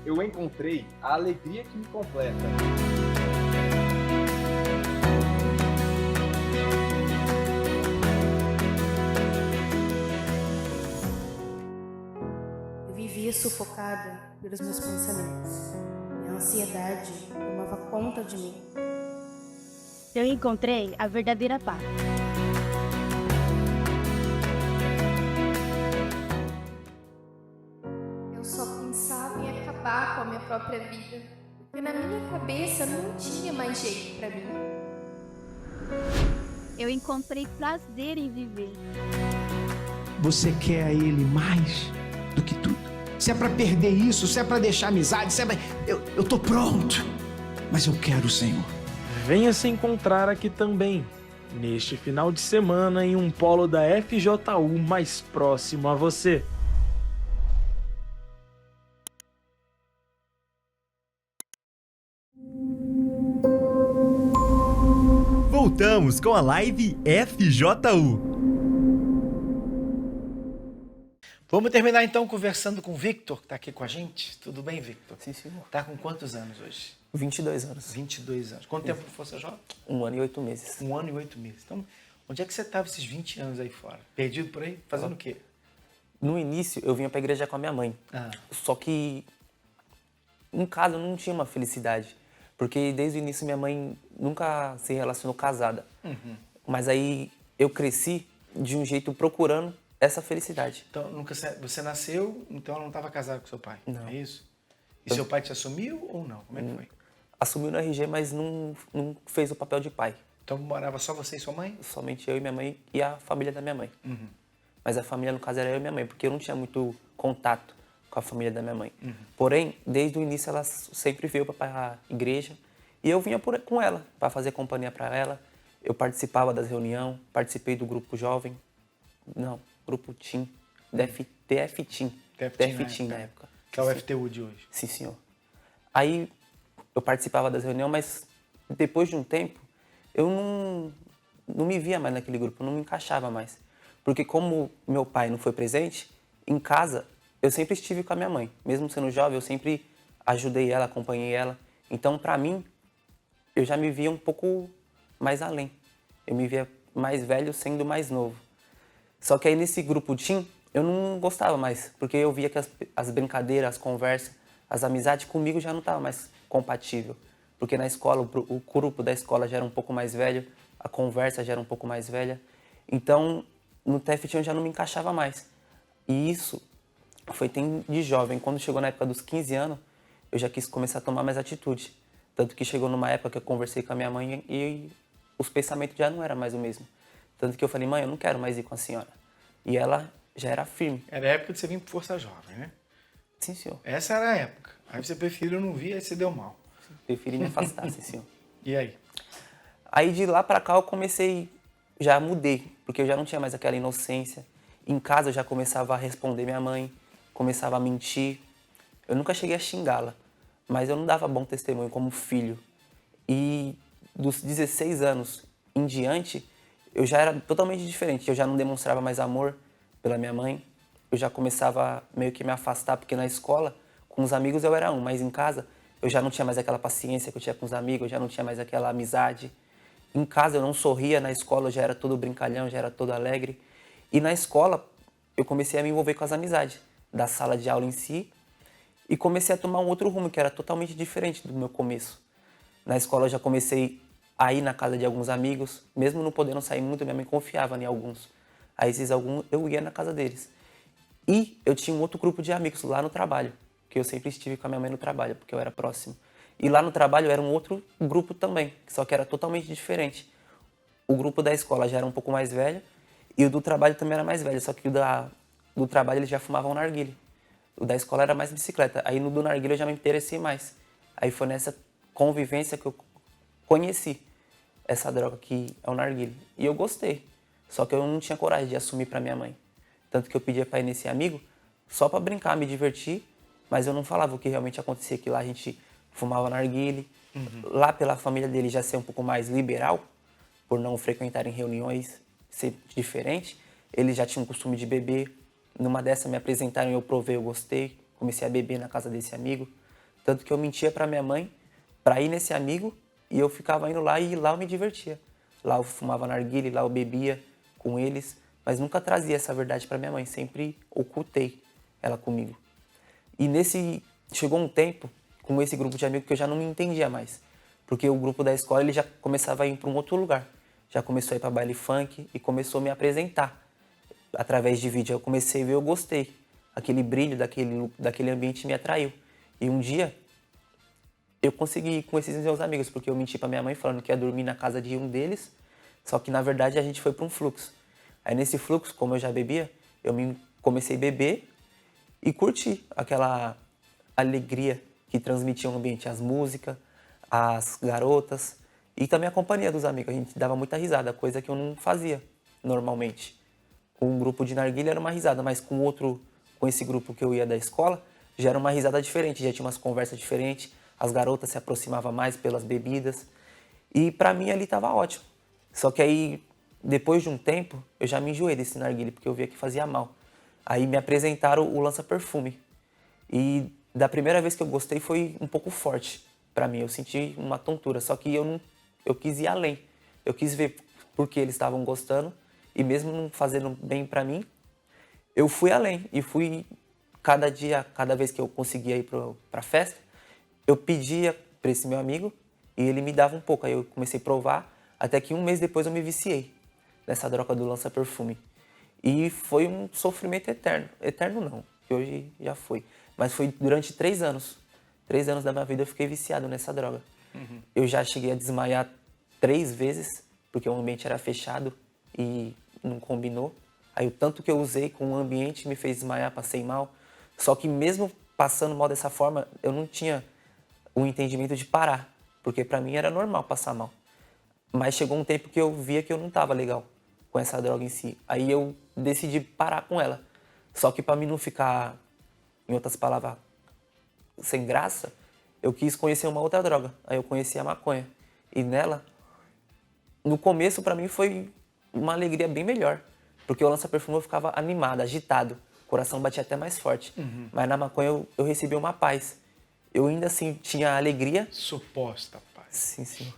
Eu encontrei a alegria que me completa. Eu vivia sufocada pelos meus pensamentos. E a ansiedade tomava conta de mim. Eu encontrei a verdadeira paz. Eu só pensava em acabar com a minha própria vida, porque na minha cabeça não tinha mais jeito pra mim. Eu encontrei prazer em viver. Você quer a ele mais do que tudo. Se é pra perder isso, se é pra deixar amizade, se é pra... Eu tô pronto, mas eu quero o Senhor. Venha se encontrar aqui também, neste final de semana, em um polo da FJU mais próximo a você. Voltamos com a live FJU. Vamos terminar então conversando com o Victor, que está aqui com a gente. Tudo bem, Victor? Sim, senhor. Está com quantos anos hoje? 22 anos. 22 anos. Quanto tempo de Força Jovem? 1 ano e 8 meses. 1 ano e 8 meses. Então, onde é que você estava esses 20 anos aí fora? Perdido por aí? Fazendo o quê? No início, eu vinha para a igreja com a minha mãe. Só que, em casa, eu não tinha uma felicidade. Porque desde o início, minha mãe nunca se relacionou casada. Uhum. Mas aí, eu cresci de um jeito procurando essa felicidade. Então, você nasceu, então ela não estava casada com seu pai? Não. É isso? E seu pai te assumiu ou não? Como é que foi? Assumiu no RG, mas não fez o papel de pai. Então morava só você e sua mãe? Somente eu e minha mãe e a família da minha mãe. Uhum. Mas a família, no caso, era eu e minha mãe, porque eu não tinha muito contato com a família da minha mãe. Uhum. Porém, desde o início, ela sempre veio para a igreja e eu vinha com ela, para fazer companhia para ela. Eu participava das reuniões, participei do grupo jovem. Não, grupo Team. DF Team na época. Que é o FTU de hoje. Sim, senhor. Aí eu participava das reuniões, mas depois de um tempo, eu não me via mais naquele grupo, não me encaixava mais. Porque como meu pai não foi presente, em casa eu sempre estive com a minha mãe. Mesmo sendo jovem, eu sempre ajudei ela, acompanhei ela. Então, para mim, eu já me via um pouco mais além. Eu me via mais velho sendo mais novo. Só que aí nesse grupo Team, eu não gostava mais, porque eu via que as brincadeiras, as conversas, as amizades comigo já não estavam mais compatível. Porque na escola, o grupo da escola já era um pouco mais velho, a conversa já era um pouco mais velha. Então, no TF Team eu já não me encaixava mais. E isso foi de jovem. Quando chegou na época dos 15 anos, eu já quis começar a tomar mais atitude. Tanto que chegou numa época que eu conversei com a minha mãe e os pensamentos já não eram mais o mesmo. Tanto que eu falei, mãe, eu não quero mais ir com a senhora. E ela já era firme. Era a época de você vir para Força Jovem, né? Sim, senhor. Essa era a época. Aí você preferiu não vir, aí você deu mal. Preferi me afastar, sim, senhor. E aí? Aí de lá pra cá eu comecei, já mudei, porque eu já não tinha mais aquela inocência. Em casa eu já começava a responder minha mãe, começava a mentir. Eu nunca cheguei a xingá-la, mas eu não dava bom testemunho como filho. E dos 16 anos em diante, eu já era totalmente diferente. Eu já não demonstrava mais amor pela minha mãe. Eu já começava meio que me afastar, porque na escola, com os amigos eu era um, mas em casa eu já não tinha mais aquela paciência que eu tinha com os amigos, eu já não tinha mais aquela amizade. Em casa eu não sorria, na escola eu já era todo brincalhão, já era todo alegre. E na escola eu comecei a me envolver com as amizades da sala de aula em si e comecei a tomar um outro rumo que era totalmente diferente do meu começo. Na escola eu já comecei a ir na casa de alguns amigos, mesmo não podendo sair muito, minha mãe confiava em alguns. Aí esses alguns eu ia na casa deles. E eu tinha um outro grupo de amigos lá no trabalho, que eu sempre estive com a minha mãe no trabalho, porque eu era próximo. E lá no trabalho era um outro grupo também, só que era totalmente diferente. O grupo da escola já era um pouco mais velho e o do trabalho também era mais velho, só que o do trabalho eles já fumavam narguilé. O da escola era mais bicicleta. Aí no do narguilé eu já me interessei mais. Aí foi nessa convivência que eu conheci essa droga que é o narguilé. E eu gostei, só que eu não tinha coragem de assumir para minha mãe. Tanto que eu pedia para ir nesse amigo só para brincar, me divertir, mas eu não falava o que realmente acontecia, que lá a gente fumava narguilé. Lá pela família dele já ser um pouco mais liberal, por não frequentarem reuniões, ser diferente, eles já tinham o costume de beber. Numa dessas me apresentaram, eu provei, eu gostei, comecei a beber na casa desse amigo. Tanto que eu mentia para minha mãe para ir nesse amigo e eu ficava indo lá e lá eu me divertia. Lá eu fumava narguilé, lá eu bebia com eles, mas nunca trazia essa verdade para minha mãe, sempre ocultei ela comigo. E chegou um tempo com esse grupo de amigos que eu já não me entendia mais, porque o grupo da escola ele já começava a ir para um outro lugar, já começou a ir para baile funk e começou a me apresentar através de vídeo. Eu comecei a ver, eu gostei, aquele brilho daquele ambiente me atraiu. E um dia eu consegui ir com esses meus amigos, porque eu menti para minha mãe falando que ia dormir na casa de um deles, só que na verdade a gente foi para um fluxo. Aí nesse fluxo, como eu já bebia, comecei a beber e curti aquela alegria que transmitia o ambiente, as músicas, as garotas e também a companhia dos amigos. A gente dava muita risada, coisa que eu não fazia normalmente. Com um grupo de narguilé era uma risada, mas com esse grupo que eu ia da escola, já era uma risada diferente, já tinha umas conversas diferentes, as garotas se aproximavam mais pelas bebidas e pra mim ali tava ótimo. Só que aí, depois de um tempo, eu já me enjoei desse narguilé, porque eu via que fazia mal. Aí me apresentaram o lança-perfume. E da primeira vez que eu gostei foi um pouco forte pra mim. Eu senti uma tontura, só que eu quis ir além. Eu quis ver por que eles estavam gostando e mesmo não fazendo bem pra mim, eu fui além. E fui cada dia, cada vez que eu conseguia ir pra festa, eu pedia pra esse meu amigo e ele me dava um pouco. Aí eu comecei a provar, até que um mês depois eu me viciei nessa droga do lança-perfume. E foi um sofrimento eterno. Eterno não, que hoje já foi. Mas foi durante 3 anos. 3 anos da minha vida eu fiquei viciado nessa droga. Eu já cheguei a desmaiar 3 vezes, porque o ambiente era fechado e não combinou. Aí o tanto que eu usei com o ambiente me fez desmaiar, passei mal. Só que mesmo passando mal dessa forma, eu não tinha o entendimento de parar, porque pra mim era normal passar mal. Mas chegou um tempo que eu via que eu não estava legal com essa droga em si. Aí eu decidi parar com ela. Só que para mim não ficar, em outras palavras, sem graça, eu quis conhecer uma outra droga. Aí eu conheci a maconha. E nela, no começo para mim foi uma alegria bem melhor. Porque o lança-perfume eu ficava animado, agitado. O coração batia até mais forte. Mas na maconha eu recebi uma paz. Eu ainda assim tinha alegria. Suposta paz. Sim.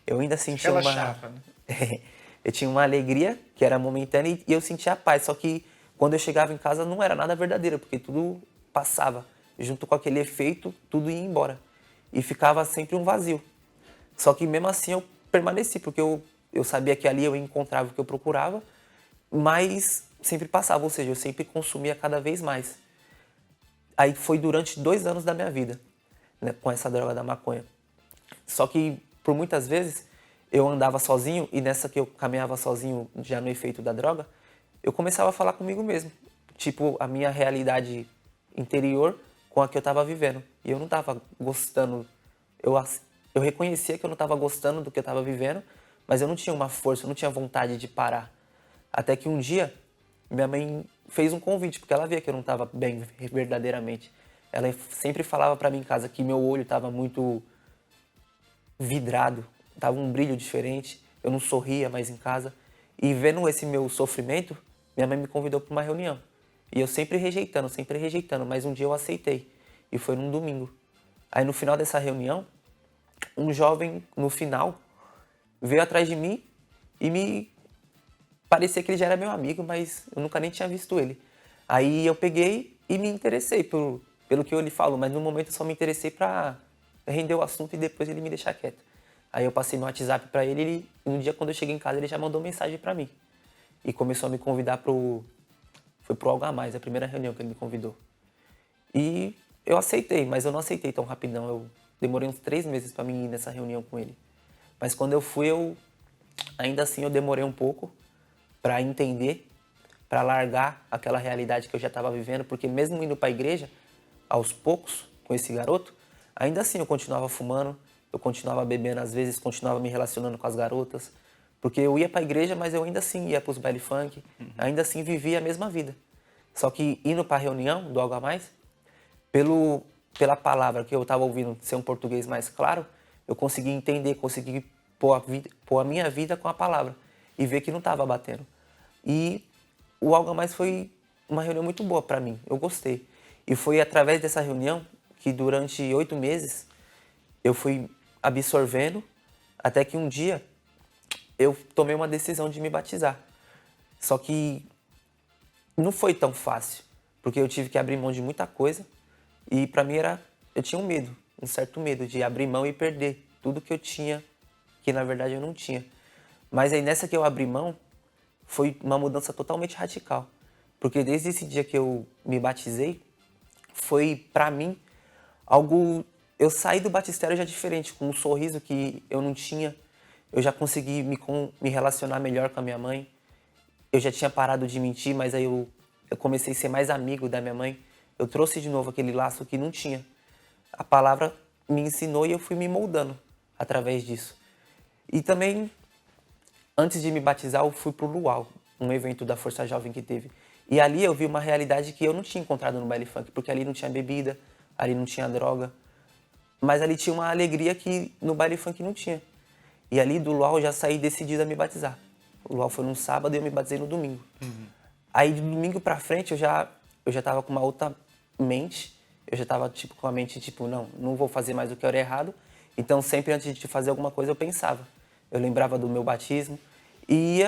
Eu ainda sentia Relaxava, né? Eu tinha uma alegria que era momentânea e eu sentia a paz. Só que quando eu chegava em casa não era nada verdadeiro, porque tudo passava. Junto com aquele efeito, tudo ia embora. E ficava sempre um vazio. Só que mesmo assim eu permaneci, porque eu sabia que ali eu encontrava o que eu procurava, mas sempre passava, ou seja, eu sempre consumia cada vez mais. Aí foi durante 2 anos da minha vida, né, com essa droga da maconha. Só que por muitas vezes eu andava sozinho e nessa que eu caminhava sozinho já no efeito da droga, eu começava a falar comigo mesmo. Tipo, a minha realidade interior com a que eu estava vivendo. E eu não estava gostando. Eu reconhecia que eu não estava gostando do que eu estava vivendo, mas eu não tinha uma força, eu não tinha vontade de parar. Até que um dia, minha mãe fez um convite, porque ela via que eu não estava bem verdadeiramente. Ela sempre falava para mim em casa que meu olho estava muito vidrado, tava um brilho diferente, eu não sorria mais em casa. E vendo esse meu sofrimento, minha mãe me convidou para uma reunião. E eu sempre rejeitando, mas um dia eu aceitei. E foi num domingo. Aí no final dessa reunião, um jovem, no final, veio atrás de mim e me parecia que ele já era meu amigo, mas eu nunca nem tinha visto ele. Aí eu peguei e me interessei pelo que ele falou, mas no momento eu só me interessei para render o assunto e depois ele me deixar quieto. Aí eu passei no WhatsApp para ele e um dia quando eu cheguei em casa ele já mandou mensagem para mim. E começou a me convidar foi pro Algo a Mais, a primeira reunião que ele me convidou. E eu aceitei, mas eu não aceitei tão rapidão. Eu demorei uns 3 meses para mim ir nessa reunião com ele. Mas quando eu fui, ainda assim eu demorei um pouco para entender, para largar aquela realidade que eu já estava vivendo, porque mesmo indo para a igreja, aos poucos, com esse garoto, ainda assim eu continuava fumando, eu continuava bebendo às vezes, continuava me relacionando com as garotas, porque eu ia para a igreja, mas eu ainda assim ia para os baile funk, ainda assim vivia a mesma vida. Só que indo para a reunião do Algo a Mais, pela palavra que eu estava ouvindo ser um português mais claro, eu consegui entender, consegui pôr a minha vida com a palavra e ver que não estava batendo. E o Algo a Mais foi uma reunião muito boa para mim, eu gostei. E foi através dessa reunião que durante 8 meses eu fui absorvendo, até que um dia eu tomei uma decisão de me batizar. Só que não foi tão fácil, porque eu tive que abrir mão de muita coisa e para mim eu tinha um medo, um certo medo de abrir mão e perder tudo que eu tinha, que na verdade eu não tinha. Mas aí nessa que eu abri mão, foi uma mudança totalmente radical. Porque desde esse dia que eu me batizei, foi pra mim algo... Eu saí do batistério já diferente, com um sorriso que eu não tinha. Eu já consegui me relacionar melhor com a minha mãe. Eu já tinha parado de mentir, mas aí eu comecei a ser mais amigo da minha mãe. Eu trouxe de novo aquele laço que não tinha. A palavra me ensinou e eu fui me moldando através disso. E também, antes de me batizar, eu fui pro Luau, um evento da Força Jovem que teve. E ali eu vi uma realidade que eu não tinha encontrado no baile funk, porque ali não tinha bebida, ali não tinha droga. Mas ali tinha uma alegria que no baile funk não tinha. E ali do Luau eu já saí decidido a me batizar. O Luau foi num sábado e eu me batizei no domingo. Aí de domingo pra frente eu já tava com uma outra mente. Eu já tava com a mente não vou fazer mais o que era errado. Então sempre antes de fazer alguma coisa eu pensava. Eu lembrava do meu batismo e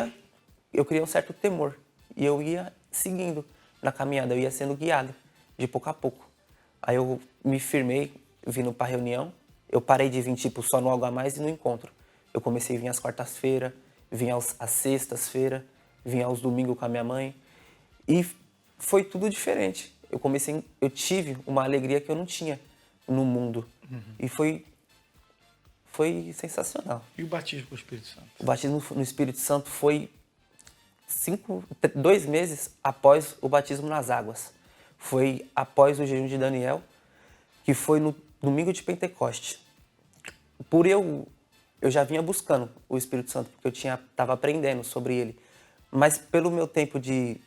eu criei um certo temor. E eu ia seguindo na caminhada, eu ia sendo guiado de pouco a pouco. Aí eu me firmei, vindo pra reunião. Eu parei de vir só no Algo a Mais e no encontro. Eu comecei a vir às quartas-feiras, vim às sextas-feiras, vim aos domingos com a minha mãe. E foi tudo diferente. Eu tive uma alegria que eu não tinha no mundo. E foi sensacional. E o batismo com o Espírito Santo? O batismo no Espírito Santo foi 2 meses após o batismo nas águas. Foi após o jejum de Daniel, que foi no domingo de Pentecoste. Eu já vinha buscando o Espírito Santo, porque eu estava aprendendo sobre ele. Mas pelo meu tempo de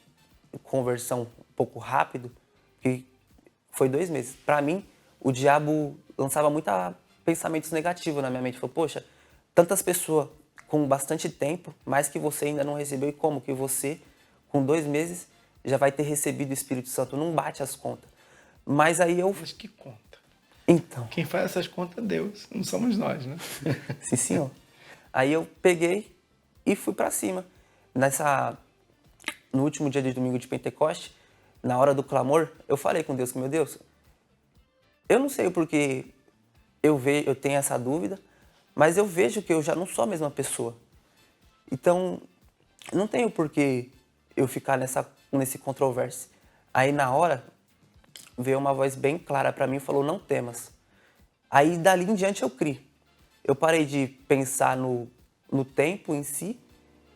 conversão um pouco rápido, que foi 2 meses, para mim, o diabo lançava muitos pensamentos negativos na minha mente. Falou, poxa, tantas pessoas com bastante tempo, mas que você ainda não recebeu, e como que você, com 2 meses, já vai ter recebido o Espírito Santo? Não bate as contas. Mas aí eu... Mas que conta? Então... Quem faz essas contas é Deus, não somos nós, né? Sim, senhor. Aí eu peguei e fui pra cima. No último dia de domingo de Pentecoste, na hora do clamor, eu falei com Deus, meu Deus, eu não sei o porquê eu tenho essa dúvida, mas eu vejo que eu já não sou a mesma pessoa. Então, não tenho porquê eu ficar nesse controvérsia. Aí, na hora, veio uma voz bem clara para mim e falou, não temas. Aí, dali em diante, eu criei. Eu parei de pensar no tempo em si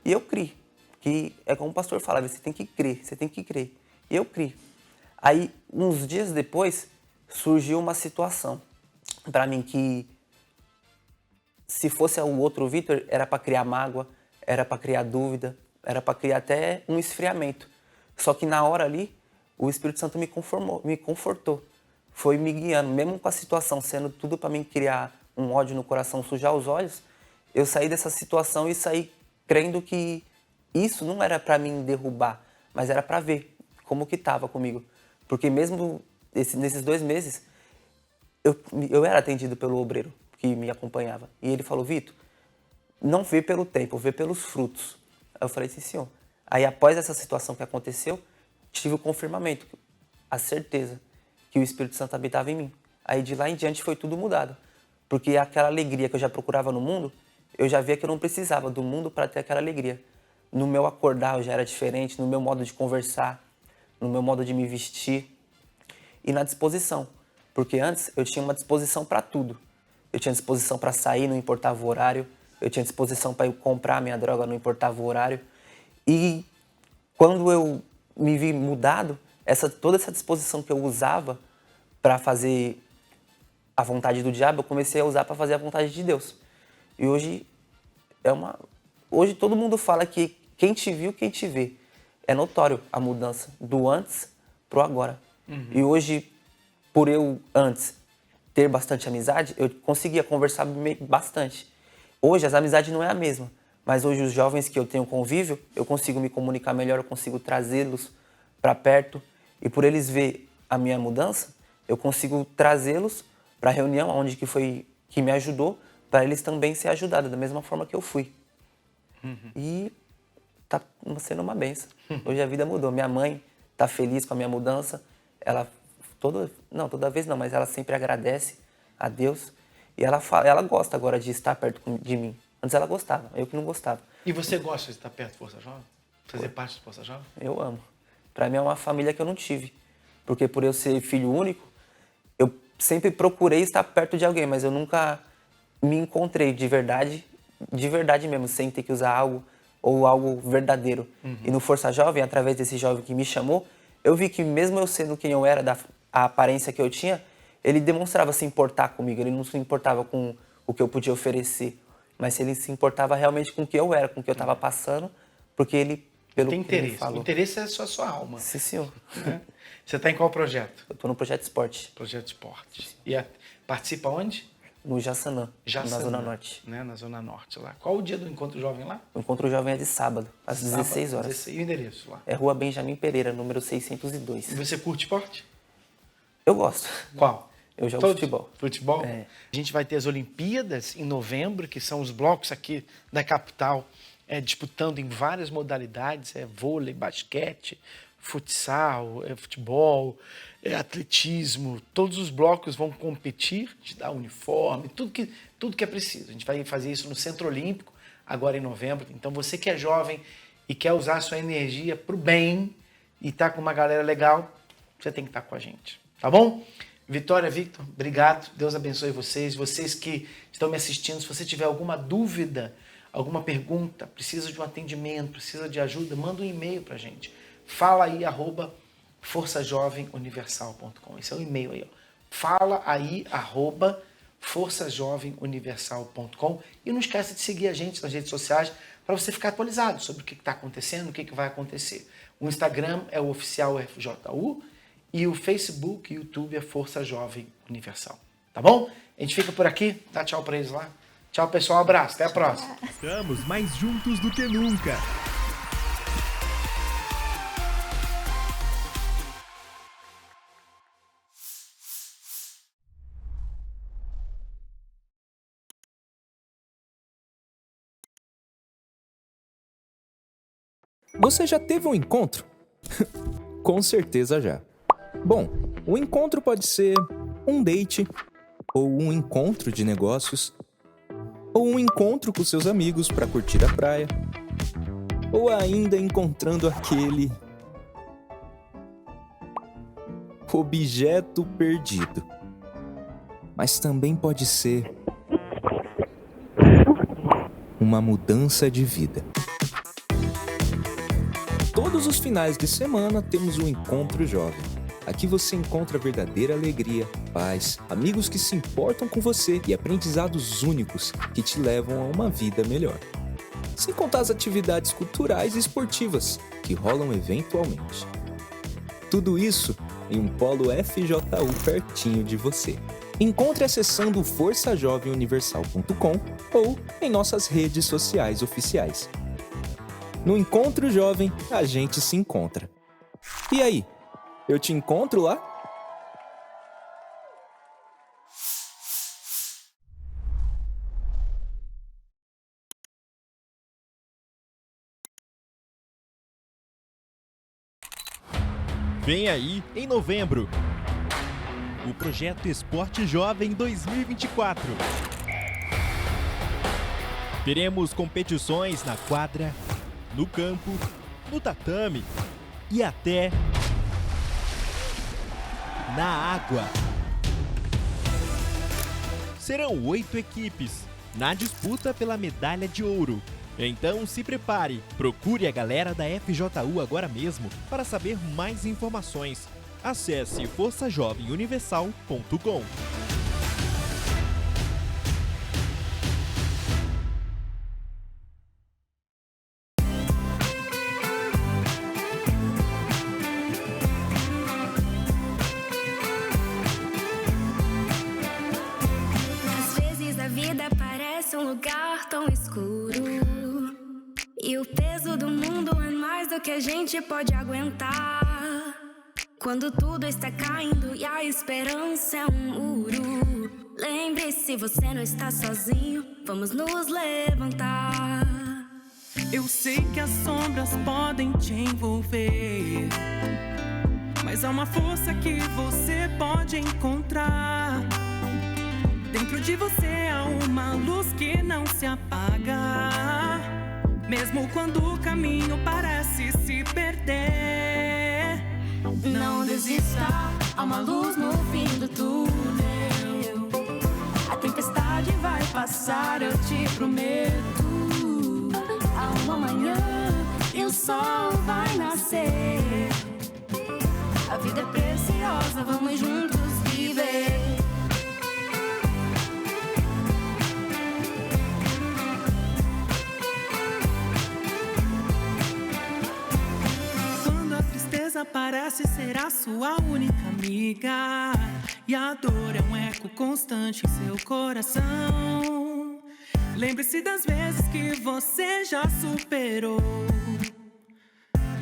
e eu criei. Que é como o pastor falava, você tem que crer, você tem que crer. E eu criei. Aí, uns dias depois, surgiu uma situação para mim que, se fosse o outro Vitor, era para criar mágoa, era para criar dúvida, era para criar até um esfriamento. Só que na hora ali, o Espírito Santo me confortou, foi me guiando, mesmo com a situação sendo tudo para mim criar um ódio no coração, sujar os olhos, eu saí dessa situação e saí crendo que isso não era para me derrubar, mas era para ver como que estava comigo. Porque mesmo nesses 2 meses, eu era atendido pelo obreiro que me acompanhava. E ele falou, Vitor, não vê pelo tempo, vê pelos frutos. Aí eu falei, sim, senhor. Aí após essa situação que aconteceu, tive o confirmamento, a certeza que o Espírito Santo habitava em mim. Aí de lá em diante foi tudo mudado. Porque aquela alegria que eu já procurava no mundo, eu já via que eu não precisava do mundo para ter aquela alegria. No meu acordar eu já era diferente, no meu modo de conversar, no meu modo de me vestir e na disposição. Porque antes eu tinha uma disposição para tudo. Eu tinha disposição para sair, não importava o horário. Eu tinha disposição para ir comprar minha droga, não importava o horário. E quando eu me vi mudado, toda essa disposição que eu usava para fazer a vontade do diabo, eu comecei a usar para fazer a vontade de Deus. E hoje hoje todo mundo fala que quem te viu, quem te vê. É notório a mudança do antes pro agora. E hoje, por eu antes ter bastante amizade, eu conseguia conversar bastante. Hoje as amizades não é a mesma, mas hoje os jovens que eu tenho convívio, eu consigo me comunicar melhor, eu consigo trazê-los para perto. E por eles ver a minha mudança, eu consigo trazê-los para a reunião onde que me ajudou, para eles também ser ajudados da mesma forma que eu fui. E tá sendo uma benção. Hoje a vida mudou. Minha mãe tá feliz com a minha mudança. Ela toda vez não, mas ela sempre agradece a Deus. E ela gosta agora de estar perto de mim. Antes ela gostava, eu que não gostava. E você gosta de estar perto do Força Jovem? Fazer parte do Força Jovem? Eu amo. Para mim é uma família que eu não tive. Porque por eu ser filho único, eu sempre procurei estar perto de alguém, mas eu nunca me encontrei de verdade mesmo, sem ter que usar algo ou algo verdadeiro. E no Força Jovem, através desse jovem que me chamou, eu vi que mesmo eu sendo quem eu era, a aparência que eu tinha, ele demonstrava se importar comigo, ele não se importava com o que eu podia oferecer, mas ele se importava realmente com o que eu era, com o que eu estava passando, porque ele, pelo Tem que ele interesse. falou... O interesse é só a sua alma. Sim, senhor. Né? Você está em qual projeto? Eu estou no Projeto Esporte. Projeto Esporte. E participa onde? No Jaçanã, na Zona Norte. Né? Na Zona Norte lá. Qual o dia do Encontro Jovem lá? O Encontro Jovem é de sábado, às 16 horas. E o endereço lá? É Rua Benjamin Pereira, número 602. E você curte esporte? Eu gosto. Qual? Eu jogo futebol. Futebol? É. A gente vai ter as Olimpíadas em novembro, que são os blocos aqui da capital, disputando em várias modalidades, vôlei, basquete, futsal, futebol, atletismo. Todos os blocos vão competir, te dar uniforme, tudo que é preciso. A gente vai fazer isso no Centro Olímpico, agora em novembro. Então você que é jovem e quer usar a sua energia para o bem e tá com uma galera legal, você tem que estar com a gente, tá bom? Vitória, Victor, obrigado. Deus abençoe vocês. Vocês que estão me assistindo, se você tiver alguma dúvida, alguma pergunta, precisa de um atendimento, precisa de ajuda, manda um e-mail para a gente. Fala aí, @forçajovemuniversal.com. Esse é o e-mail aí, ó. Fala aí, @forçajovemuniversal.com. E não esqueça de seguir a gente nas redes sociais para você ficar atualizado sobre o que está acontecendo, o que vai acontecer. O Instagram é o oficial FJU e o Facebook e o YouTube é Força Jovem Universal. Tá bom? A gente fica por aqui. Dá tchau para eles lá. Tchau, pessoal. Um abraço. Até a próxima. Estamos mais juntos do que nunca. Você já teve um encontro? Com certeza já. Bom, o encontro pode ser um date, ou um encontro de negócios, ou um encontro com seus amigos para curtir a praia, ou ainda encontrando aquele objeto perdido. Mas também pode ser uma mudança de vida. Todos os finais de semana temos um Encontro Jovem. Aqui você encontra verdadeira alegria, paz, amigos que se importam com você e aprendizados únicos que te levam a uma vida melhor. Sem contar as atividades culturais e esportivas que rolam eventualmente. Tudo isso em um polo FJU pertinho de você. Encontre acessando forçajovemuniversal.com ou em nossas redes sociais oficiais. No Encontro Jovem, a gente se encontra. E aí, eu te encontro lá? Vem aí, em novembro, o Projeto Esporte Jovem 2024. Teremos competições na quadra, no campo, no tatame e até na água. Serão 8 equipes na disputa pela medalha de ouro. Então se prepare, procure a galera da FJU agora mesmo para saber mais informações. Acesse forçajovemuniversal.com. Às vezes a vida parece um lugar tão escuro. E o peso do mundo é mais do que a gente pode aguentar. Quando tudo está caindo e a esperança é um muro. Lembre-se, você não está sozinho, vamos nos levantar. Eu sei que as sombras podem te envolver, mas há uma força que você pode encontrar. Dentro de você há uma luz que não se apaga, mesmo quando o caminho parece se perder. Não desista, há uma luz no fim do túnel. A tempestade vai passar, eu te prometo. Há uma manhã e o sol vai nascer. A vida é preciosa, vamos juntos viver. Parece ser a sua única amiga, e a dor é um eco constante em seu coração. Lembre-se das vezes que você já superou.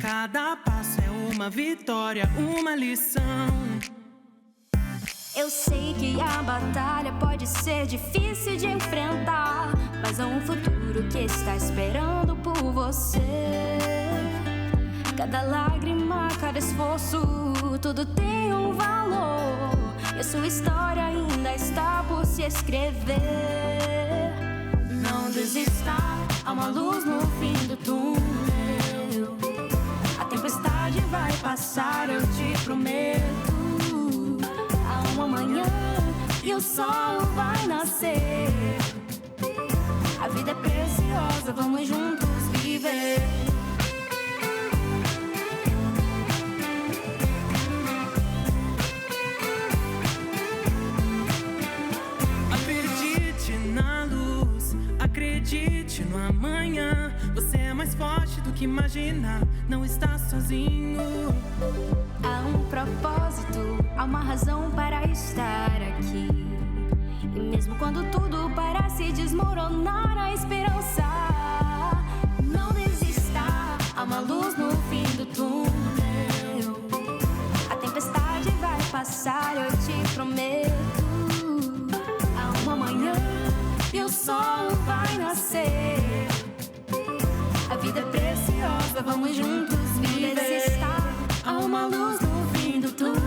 Cada passo é uma vitória, uma lição. Eu sei que a batalha pode ser difícil de enfrentar, mas há um futuro que está esperando por você. Cada lágrima, cada esforço, tudo tem um valor. E a sua história ainda está por se escrever. Não desista, há uma luz no fim do túnel. A tempestade vai passar, eu te prometo. Há uma manhã e o sol vai nascer. A vida é preciosa, vamos juntos viver. Acredite no amanhã, você é mais forte do que imagina, não está sozinho. Há um propósito, há uma razão para estar aqui. E mesmo quando tudo parece desmoronar, a esperança. Não desista, há uma luz no fim do túnel. A tempestade vai passar, eu te prometo. Há uma manhã e o sol vai nascer. A vida é preciosa, vamos juntos viver. Há uma luz no fim do túnel.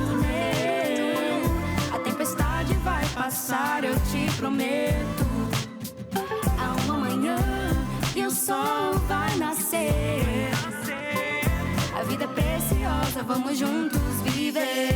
A tempestade vai passar, eu te prometo. Há uma manhã e o sol vai nascer. A vida é preciosa, vamos juntos viver.